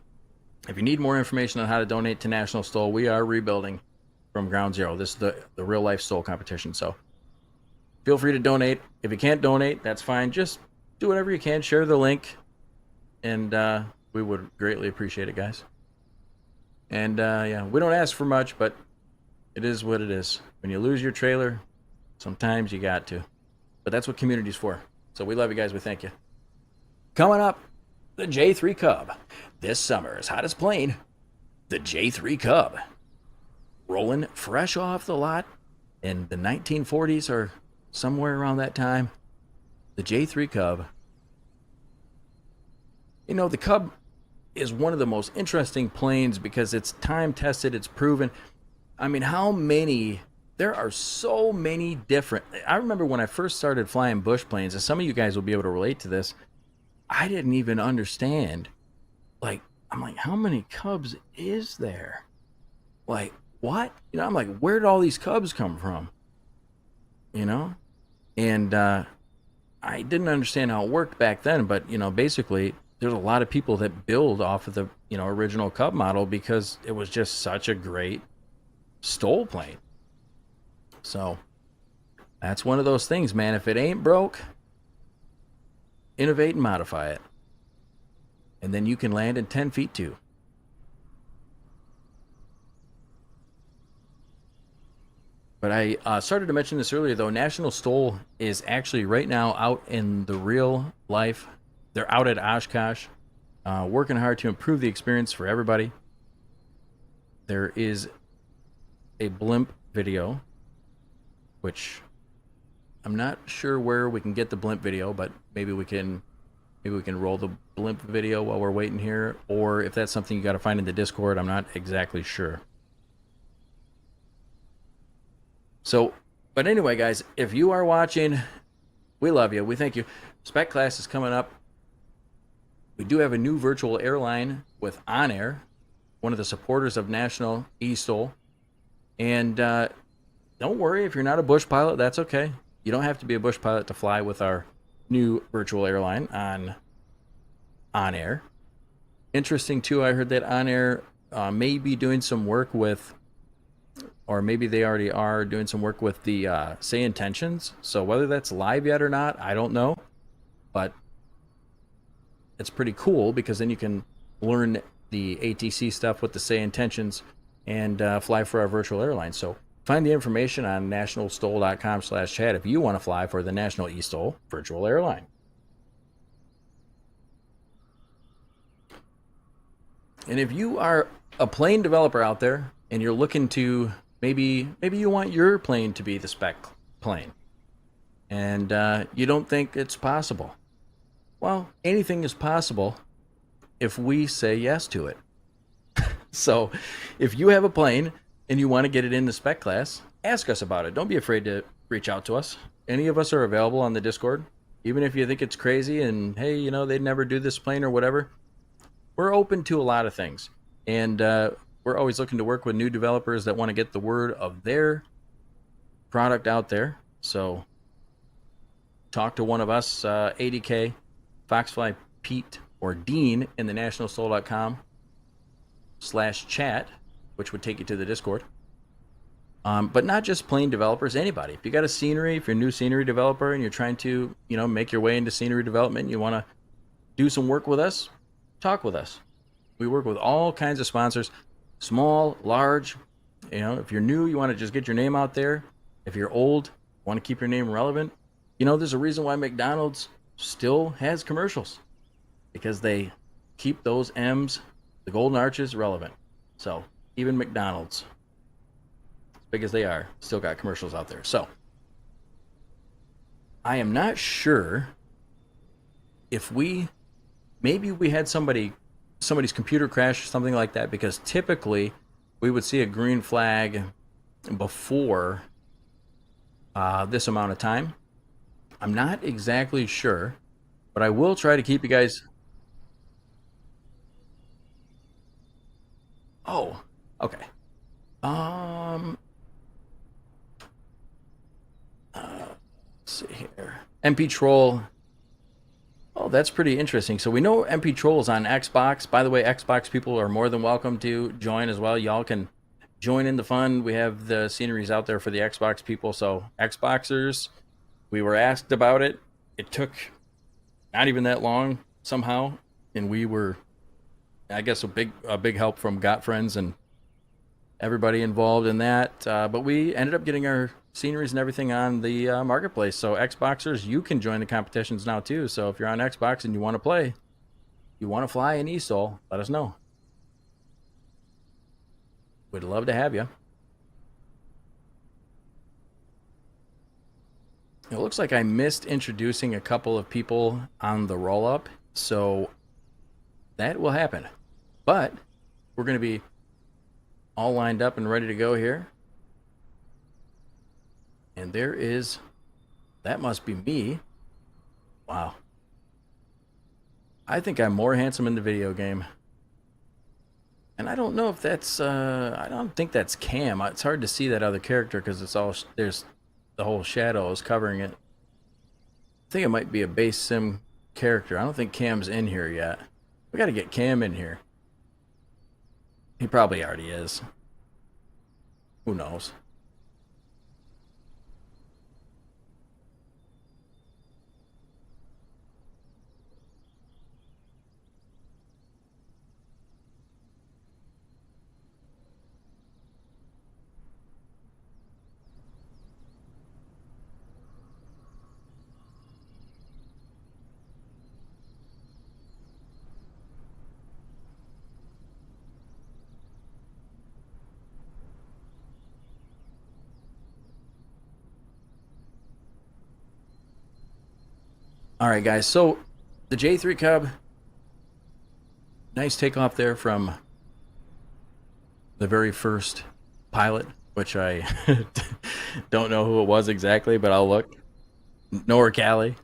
[SPEAKER 1] If you need more information on how to donate to National STOL, we are rebuilding from ground zero. This is the real life STOL competition. So feel free to donate. If you can't donate, that's fine. Just do whatever you can. Share the link, and we would greatly appreciate it, guys. And we don't ask for much, but it is what it is. When you lose your trailer, sometimes you got to. But that's what community's for. So we love you guys. We thank you. Coming up, the J3 Cub. This summer's hottest plane, the J3 Cub. Rolling fresh off the lot in the 1940s or somewhere around that time. The J3 Cub. The Cub is one of the most interesting planes because it's time tested, it's proven. I mean, there are so many different. I remember when I first started flying bush planes, and some of you guys will be able to relate to this, I didn't even understand. I'm like, how many Cubs is there? Like, what? I'm like, where did all these Cubs come from? And I didn't understand how it worked back then, but, basically, there's a lot of people that build off of the, original Cub model because it was just such a great STOL plane. So that's one of those things, man. If it ain't broke, innovate and modify it. And then you can land in 10 feet too. But I started to mention this earlier, though. National STOL is actually right now out in the real life. They're out at Oshkosh, working hard to improve the experience for everybody. There is a blimp video, which I'm not sure where we can get the blimp video, but maybe we can roll the blimp video while we're waiting here, or if that's something you got to find in the Discord, I'm not exactly sure. So, but anyway, guys, if you are watching, we love you. We thank you. Spec class is coming up. We do have a new virtual airline with On Air, one of the supporters of National eSTOL. And don't worry, if you're not a bush pilot, that's okay. You don't have to be a bush pilot to fly with our new virtual airline on Air. Interesting, too, I heard that On Air may be doing some work with, or maybe they already are doing some work with the Say Intentions. So whether that's live yet or not, I don't know. But it's pretty cool because then you can learn the ATC stuff with the Say Intentions and fly for our virtual airline. So find the information on nationalstol.com/chat if you want to fly for the National eSTOL virtual airline. And if you are a plane developer out there and you're looking to maybe you want your plane to be the spec plane and you don't think it's possible. Well, anything is possible if we say yes to it. So if you have a plane and you want to get it in the spec class, ask us about it. Don't be afraid to reach out to us. Any of us are available on the Discord. Even if you think it's crazy and, hey, they'd never do this plane or whatever, we're open to a lot of things. And we're always looking to work with new developers that want to get the word of their product out there. So talk to one of us, ADK, Foxfly Pete, or Dean in the nationalstol.com/chat, which would take you to the Discord. But not just plain developers, anybody. If you got a scenery, if you're a new scenery developer and you're trying to, make your way into scenery development, and you want to do some work with us, talk with us. We work with all kinds of sponsors, small, large. If you're new, you want to just get your name out there. If you're old, want to keep your name relevant. There's a reason why McDonald's still has commercials, because they keep those M's, the golden arches, relevant. So even McDonald's, as big as they are, still got commercials out there. So I am not sure if maybe we had somebody's computer crash or something like that, because typically we would see a green flag before this amount of time. I'm not exactly sure, but I will try to keep you guys. Oh, okay. Let's see here. MP Troll. Oh, that's pretty interesting. So we know MP Troll's on Xbox. By the way, Xbox people are more than welcome to join as well. Y'all can join in the fun. We have the sceneries out there for the Xbox people. So Xboxers, we were asked about it. It took not even that long somehow, and we were, I guess, a big help from Got Friends and everybody involved in that. But we ended up getting our sceneries and everything on the marketplace. So Xboxers, you can join the competitions now too. So if you're on Xbox and you want to play, you want to fly in eSTOL, let us know. We'd love to have you. It looks like I missed introducing a couple of people on the roll-up, so that will happen. But we're going to be all lined up and ready to go here. And there is, that must be me. Wow. I think I'm more handsome in the video game. And I don't know if that's, I don't think that's Cam. It's hard to see that other character because it's all, there's the whole shadow is covering it. I think it might be a base sim character. I don't think Cam's in here yet. We got to get Cam in here. He probably already is. Who knows? All right, guys. So the J3 Cub, nice takeoff there from the very first pilot, which I don't know who it was exactly, but I'll look. NorCali.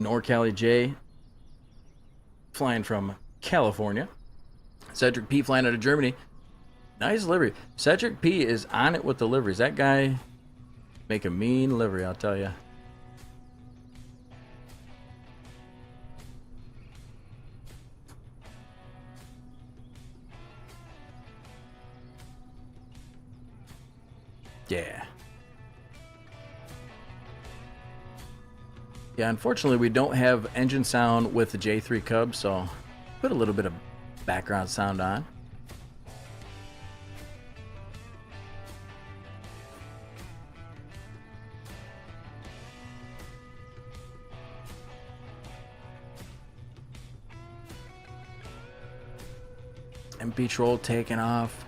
[SPEAKER 1] NorCali J flying from California. Cedric P flying out of Germany. Nice livery. Cedric P is on it with the liveries. That guy make a mean livery, I'll tell you. Yeah. Yeah, unfortunately we don't have engine sound with the J3 Cub, so put a little bit of background sound on. MP Troll taking off.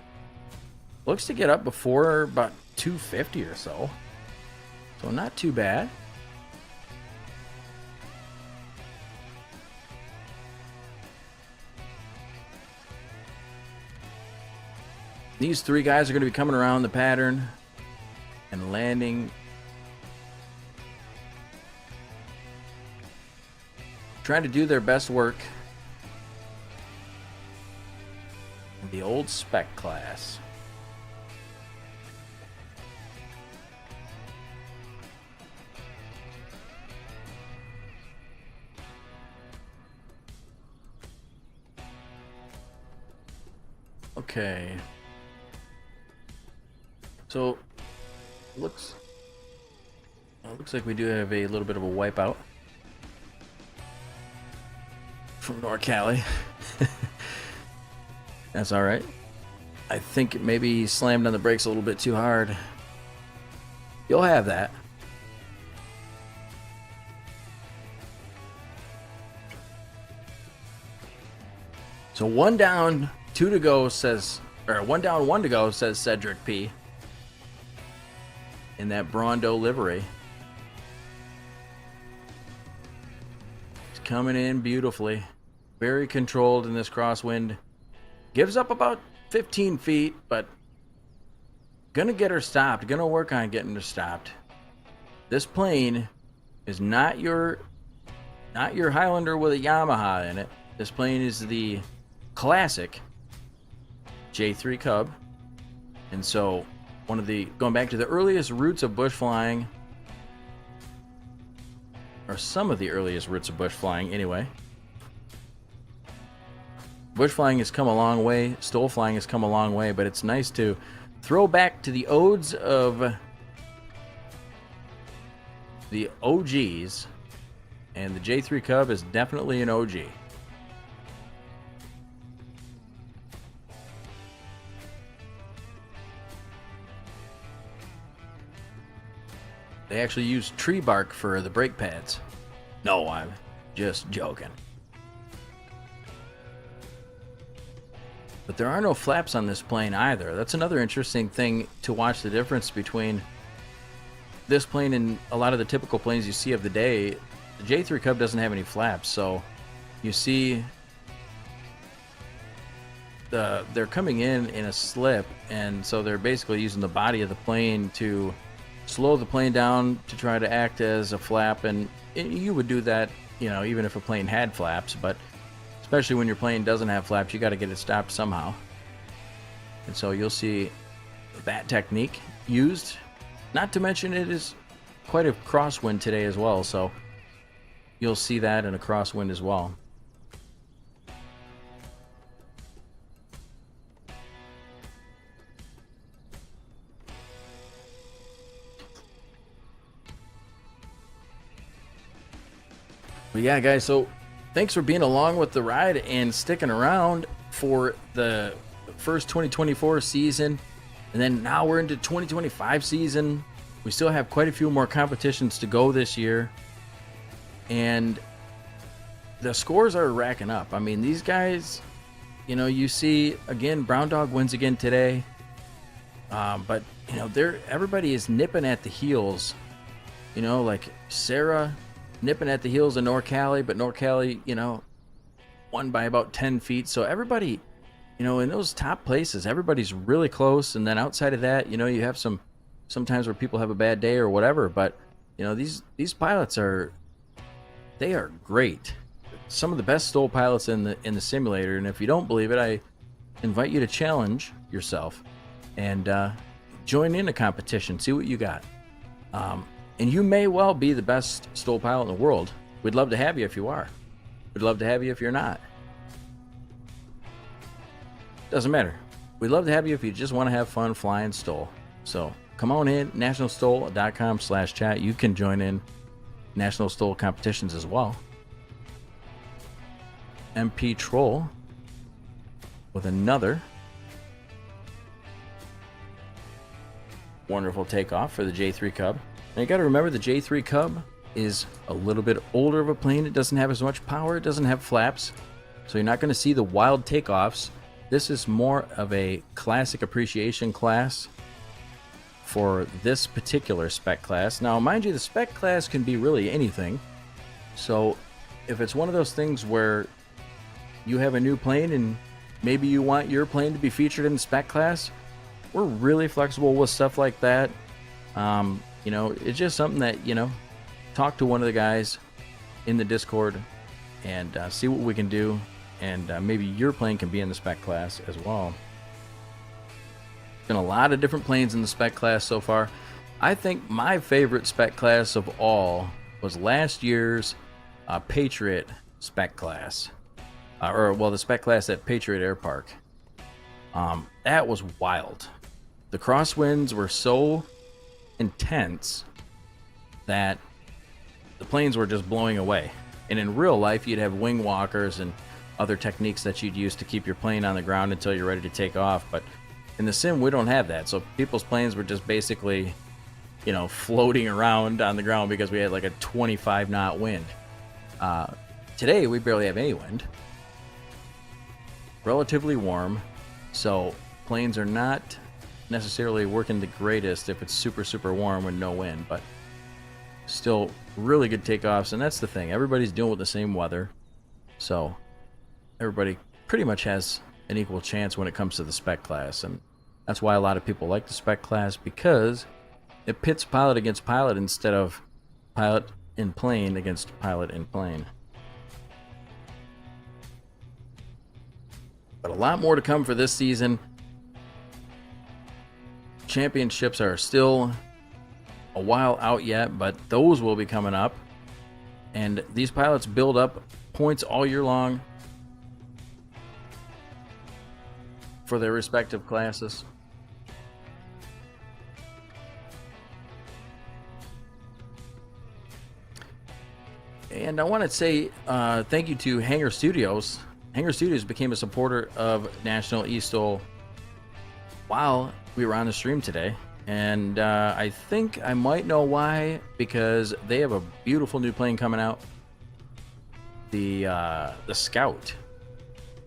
[SPEAKER 1] Looks to get up before about 250 or so. So not too bad. These three guys are going to be coming around the pattern and landing. Trying to do their best work. The old spec class. Okay. So looks like we do have a little bit of a wipeout from NorCali. That's all right. I think maybe he slammed on the brakes a little bit too hard. You'll have that. So 1 down, 2 to go says, or 1 down, 1 to go says Cedric P. In that Brondo livery. He's coming in beautifully. Very controlled in this crosswind. Gives up about 15 feet, but gonna get her stopped. Gonna work on getting her stopped. This plane is not your not your Highlander with a Yamaha in it. This plane is the classic J3 Cub. And so, going back to the earliest roots of bush flying, or some of the earliest roots of bush flying anyway. Bush flying has come a long way, STOL flying has come a long way, but it's nice to throw back to the odes of the OGs, and the J3 Cub is definitely an OG. They actually use tree bark for the brake pads. No, I'm just joking. But there are no flaps on this plane either. That's another interesting thing to watch the difference between this plane and a lot of the typical planes you see of the day. The J3 Cub doesn't have any flaps, so you see they're coming in a slip, and so they're basically using the body of the plane to slow the plane down to try to act as a flap. And you would do that, you know, even if a plane had flaps, but especially when your plane doesn't have flaps, you got to get it stopped somehow. And so you'll see that technique used. Not to mention it is quite a crosswind today as well, so you'll see that in a crosswind as well. But yeah, guys, so thanks for being along with the ride and sticking around for the first 2024 season. And then now we're into 2025 season. We still have quite a few more competitions to go this year. And the scores are racking up. I mean, these guys, you know, you see, again, Brown Dog wins again today. But, you know, everybody is nipping at the heels. You know, like Sarah nipping at the heels of Norcali, but Norcali, you know, won by about 10 feet. So everybody, you know, in those top places, everybody's really close. And then outside of that, you know, you have sometimes where people have a bad day or whatever. But, you know, these pilots they are great. Some of the best STOL pilots in the simulator. And if you don't believe it, I invite you to challenge yourself and join in a competition. See what you got. And you may well be the best STOL pilot in the world. We'd love to have you if you are. We'd love to have you if you're not. Doesn't matter. We'd love to have you if you just want to have fun flying STOL. So come on in, nationalstol.com/chat. You can join in National STOL competitions as well. MP Troll with another wonderful takeoff for the J3 Cub. Now you got to remember the J3 Cub is a little bit older of a plane. It doesn't have as much power. It doesn't have flaps. So you're not going to see the wild takeoffs. This is more of a classic appreciation class for this particular spec class. Now, mind you, the spec class can be really anything. So if it's one of those things where you have a new plane and maybe you want your plane to be featured in the spec class, we're really flexible with stuff like that. You know, it's just something that, you know, talk to one of the guys in the Discord and see what we can do. And maybe your plane can be in the spec class as well. Been a lot of different planes in the spec class so far. I think my favorite spec class of all was last year's Patriot spec class. The spec class at Patriot Air Park. That was wild. The crosswinds were so intense that the planes were just blowing away. And in real life, you'd have wing walkers and other techniques that you'd use to keep your plane on the ground until you're ready to take off. But in the sim, we don't have that. So people's planes were just basically, you know, floating around on the ground because we had like a 25 knot wind. Today, we barely have any wind. Relatively warm. So planes are not necessarily working the greatest if it's super, super warm with no wind. But still really good takeoffs. And that's the thing. Everybody's dealing with the same weather. So everybody pretty much has an equal chance when it comes to the spec class. And that's why a lot of people like the spec class, because it pits pilot against pilot instead of pilot in plane against pilot in plane. But a lot more to come for this season. Championships are still a while out yet, but those will be coming up. And these pilots build up points all year long for their respective classes. And I want to say thank you to Hangar Studios. Hangar Studios became a supporter of National eSTOL while we were on the stream today. And I think I might know why, because they have a beautiful new plane coming out. The Scout,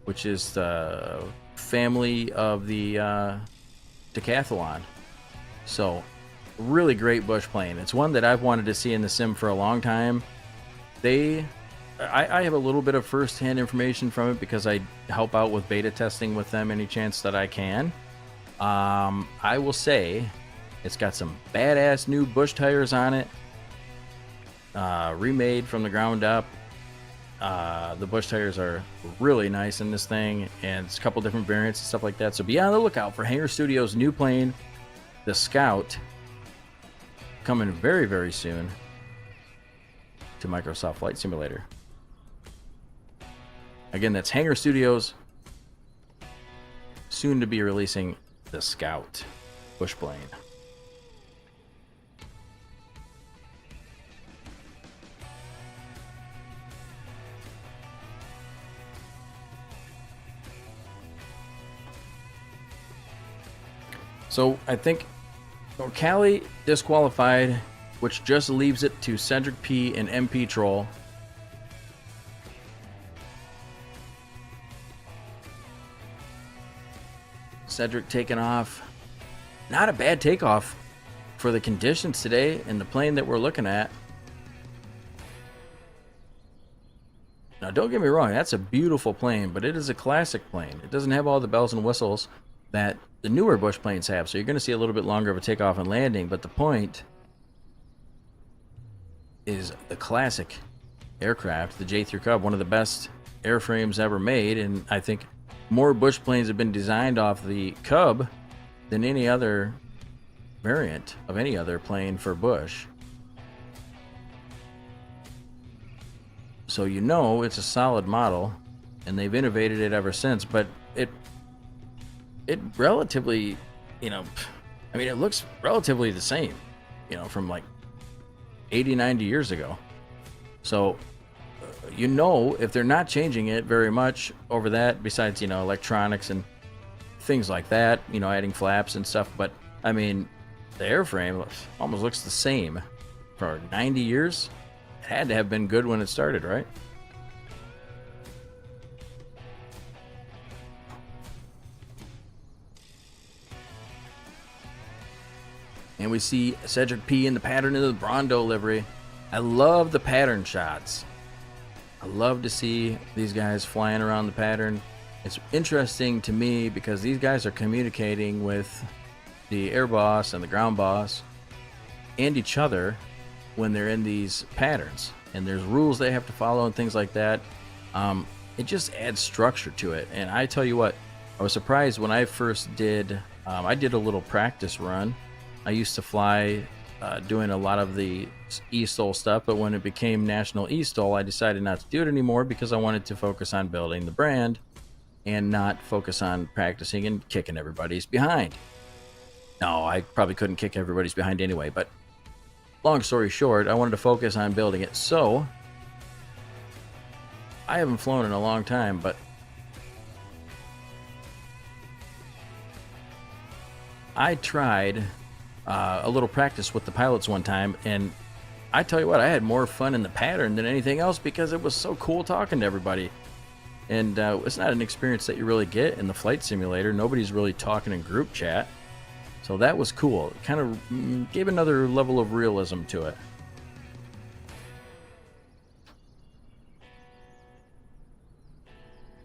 [SPEAKER 1] which is the family of the Decathlon. So, really great bush plane. It's one that I've wanted to see in the sim for a long time. I have a little bit of first-hand information from it because I help out with beta testing with them any chance that I can. I will say it's got some badass new bush tires on it, remade from the ground up. The bush tires are really nice in this thing, and it's a couple different variants and stuff like that. So be on the lookout for Hangar Studios' new plane, the Scout, coming very, very soon to Microsoft Flight Simulator. Again, that's Hangar Studios, soon to be releasing the Scout bush plane. So I think Callie disqualified, which just leaves it to Cedric P and MP Troll. Cedric taking off. Not a bad takeoff for the conditions today and the plane that we're looking at. Now, don't get me wrong, that's a beautiful plane, but it is a classic plane. It doesn't have all the bells and whistles that the newer bush planes have, so you're going to see a little bit longer of a takeoff and landing, but the point is the classic aircraft, the J3 Cub, one of the best airframes ever made, and I think more bush planes have been designed off the Cub than any other variant of any other plane for bush. So you know it's a solid model, and they've innovated it ever since, but it relatively, you know, I mean, it looks relatively the same, you know, from like 80, 90 years ago. So, you know, if they're not changing it very much over that, besides, you know, electronics and things like that, you know, adding flaps and stuff, but I mean, the airframe almost looks the same for 90 years. It had to have been good when it started, right? And we see Cedric P in the pattern of the Brondo livery. I love the pattern shots. I love to see these guys flying around the pattern. It's interesting to me because these guys are communicating with the air boss and the ground boss and each other when they're in these patterns. And there's rules they have to follow and things like that. It just adds structure to it. And I tell you what, I was surprised when I first did, I did a little practice run. I used to fly doing a lot of the eSTOL stuff, but when it became National eSTOL, I decided not to do it anymore because I wanted to focus on building the brand and not focus on practicing and kicking everybody's behind. No, I probably couldn't kick everybody's behind anyway, but long story short, I wanted to focus on building it. So I haven't flown in a long time, but I tried a little practice with the pilots one time, and I tell you what, I had more fun in the pattern than anything else because it was so cool talking to everybody. And it's not an experience that you really get in the flight simulator. Nobody's really talking in group chat. So that was cool. It kind of gave another level of realism to it.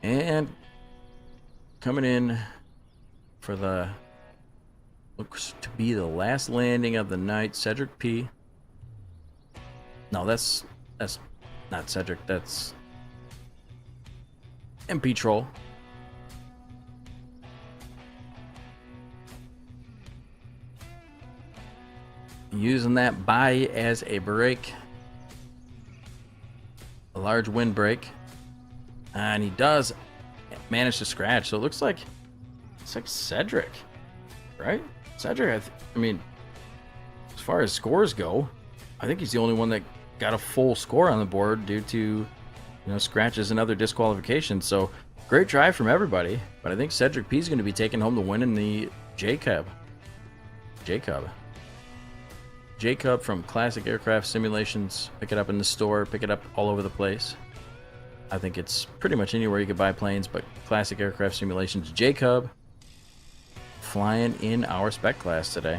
[SPEAKER 1] And coming in for the looks to be the last landing of the night, Cedric P. No, that's not Cedric, that's MP Troll. using that buy as a break, a large win break, and he does manage to scratch. So it looks like Cedric, right? Cedric, I mean, as far as scores go, I think he's the only one that got a full score on the board due to, scratches and other disqualifications. So great try from everybody, but I think Cedric P is going to be taking home the win in the Jacob from Classic Aircraft Simulations. Pick it up in the store, pick it up all over the place. I think it's pretty much anywhere you could buy planes, but Classic Aircraft Simulations Jacob flying in our spec class today.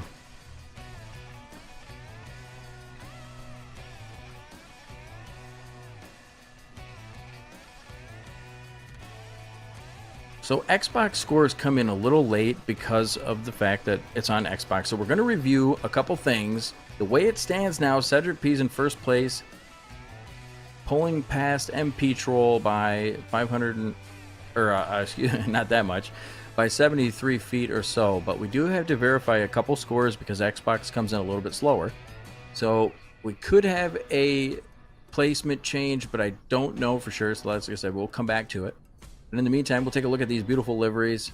[SPEAKER 1] So Xbox scores come in a little late because of the fact that it's on Xbox. So we're going to review a couple things. The way it stands now, Cedric P's in first place, pulling past MP Troll by 500, not that much, by 73 feet or so. But we do have to verify a couple scores because Xbox comes in a little bit slower. So we could have a placement change, but I don't know for sure. So like I said, we'll come back to it. And in the meantime, we'll take a look at these beautiful liveries.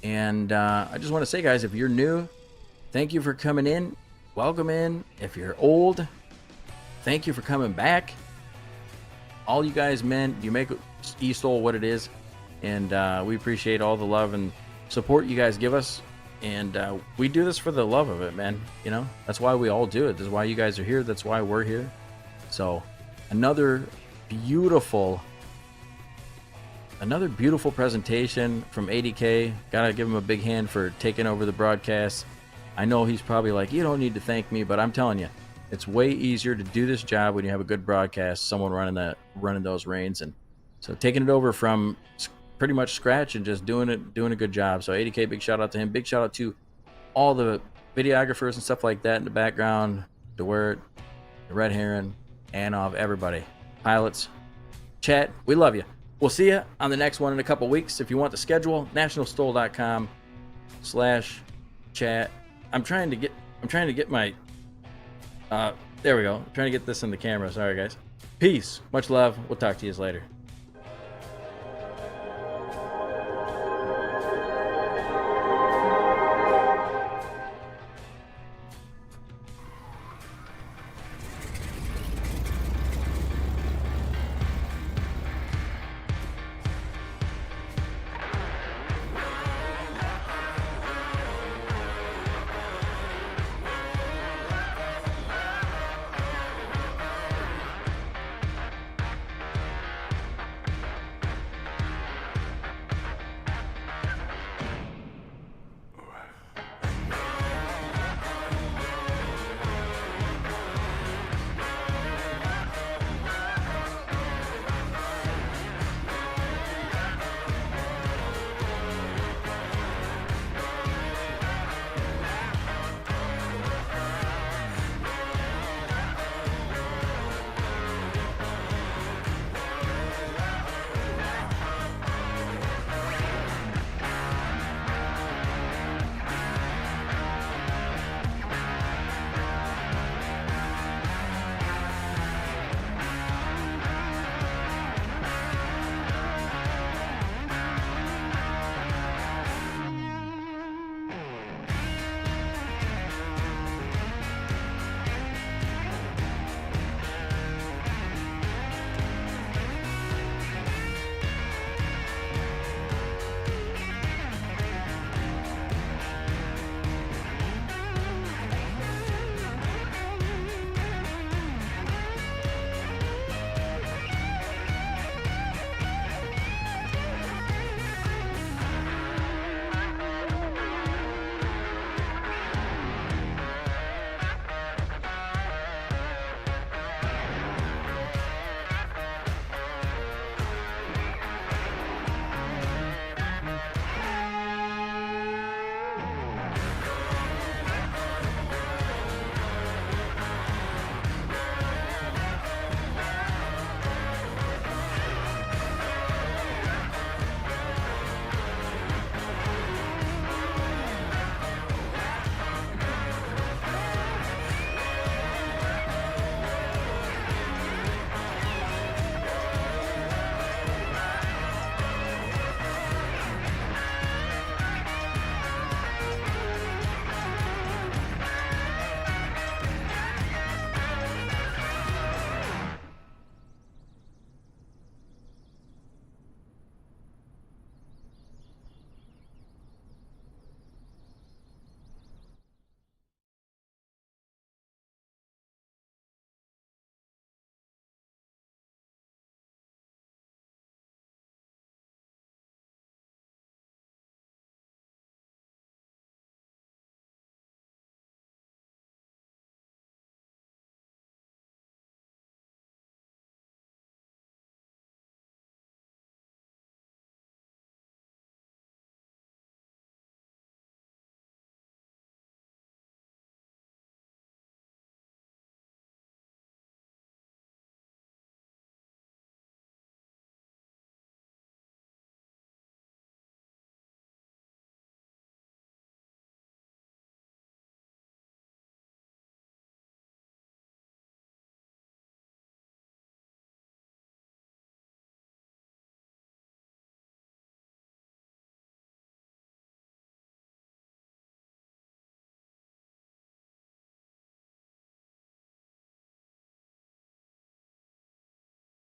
[SPEAKER 1] And I just want to say, guys, if you're new, thank you for coming in. Welcome in. If you're old, thank you for coming back. All you guys, man, you make eSTOL what it is. And we appreciate all the love and support you guys give us. And we do this for the love of it, man. That's why we all do it. That's why you guys are here. That's why we're here. So another beautiful presentation from ADK. Gotta give him a big hand for taking over the broadcast. I know he's probably like, you don't need to thank me, but I'm telling you, it's way easier to do this job when you have a good broadcast, someone running those reins. And so taking it over from pretty much scratch and just doing a good job. So ADK, big shout out to him. Big shout out to all the videographers and stuff like that in the background. DeWert, the Red Heron, Anov, everybody. Pilots, chat, we love you. We'll see you on the next one in a couple weeks. If you want the schedule, nationalstol.com/chat. I'm trying to get my, there we go. I'm trying to get this in the camera. Sorry, guys. Peace. Much love. We'll talk to you later.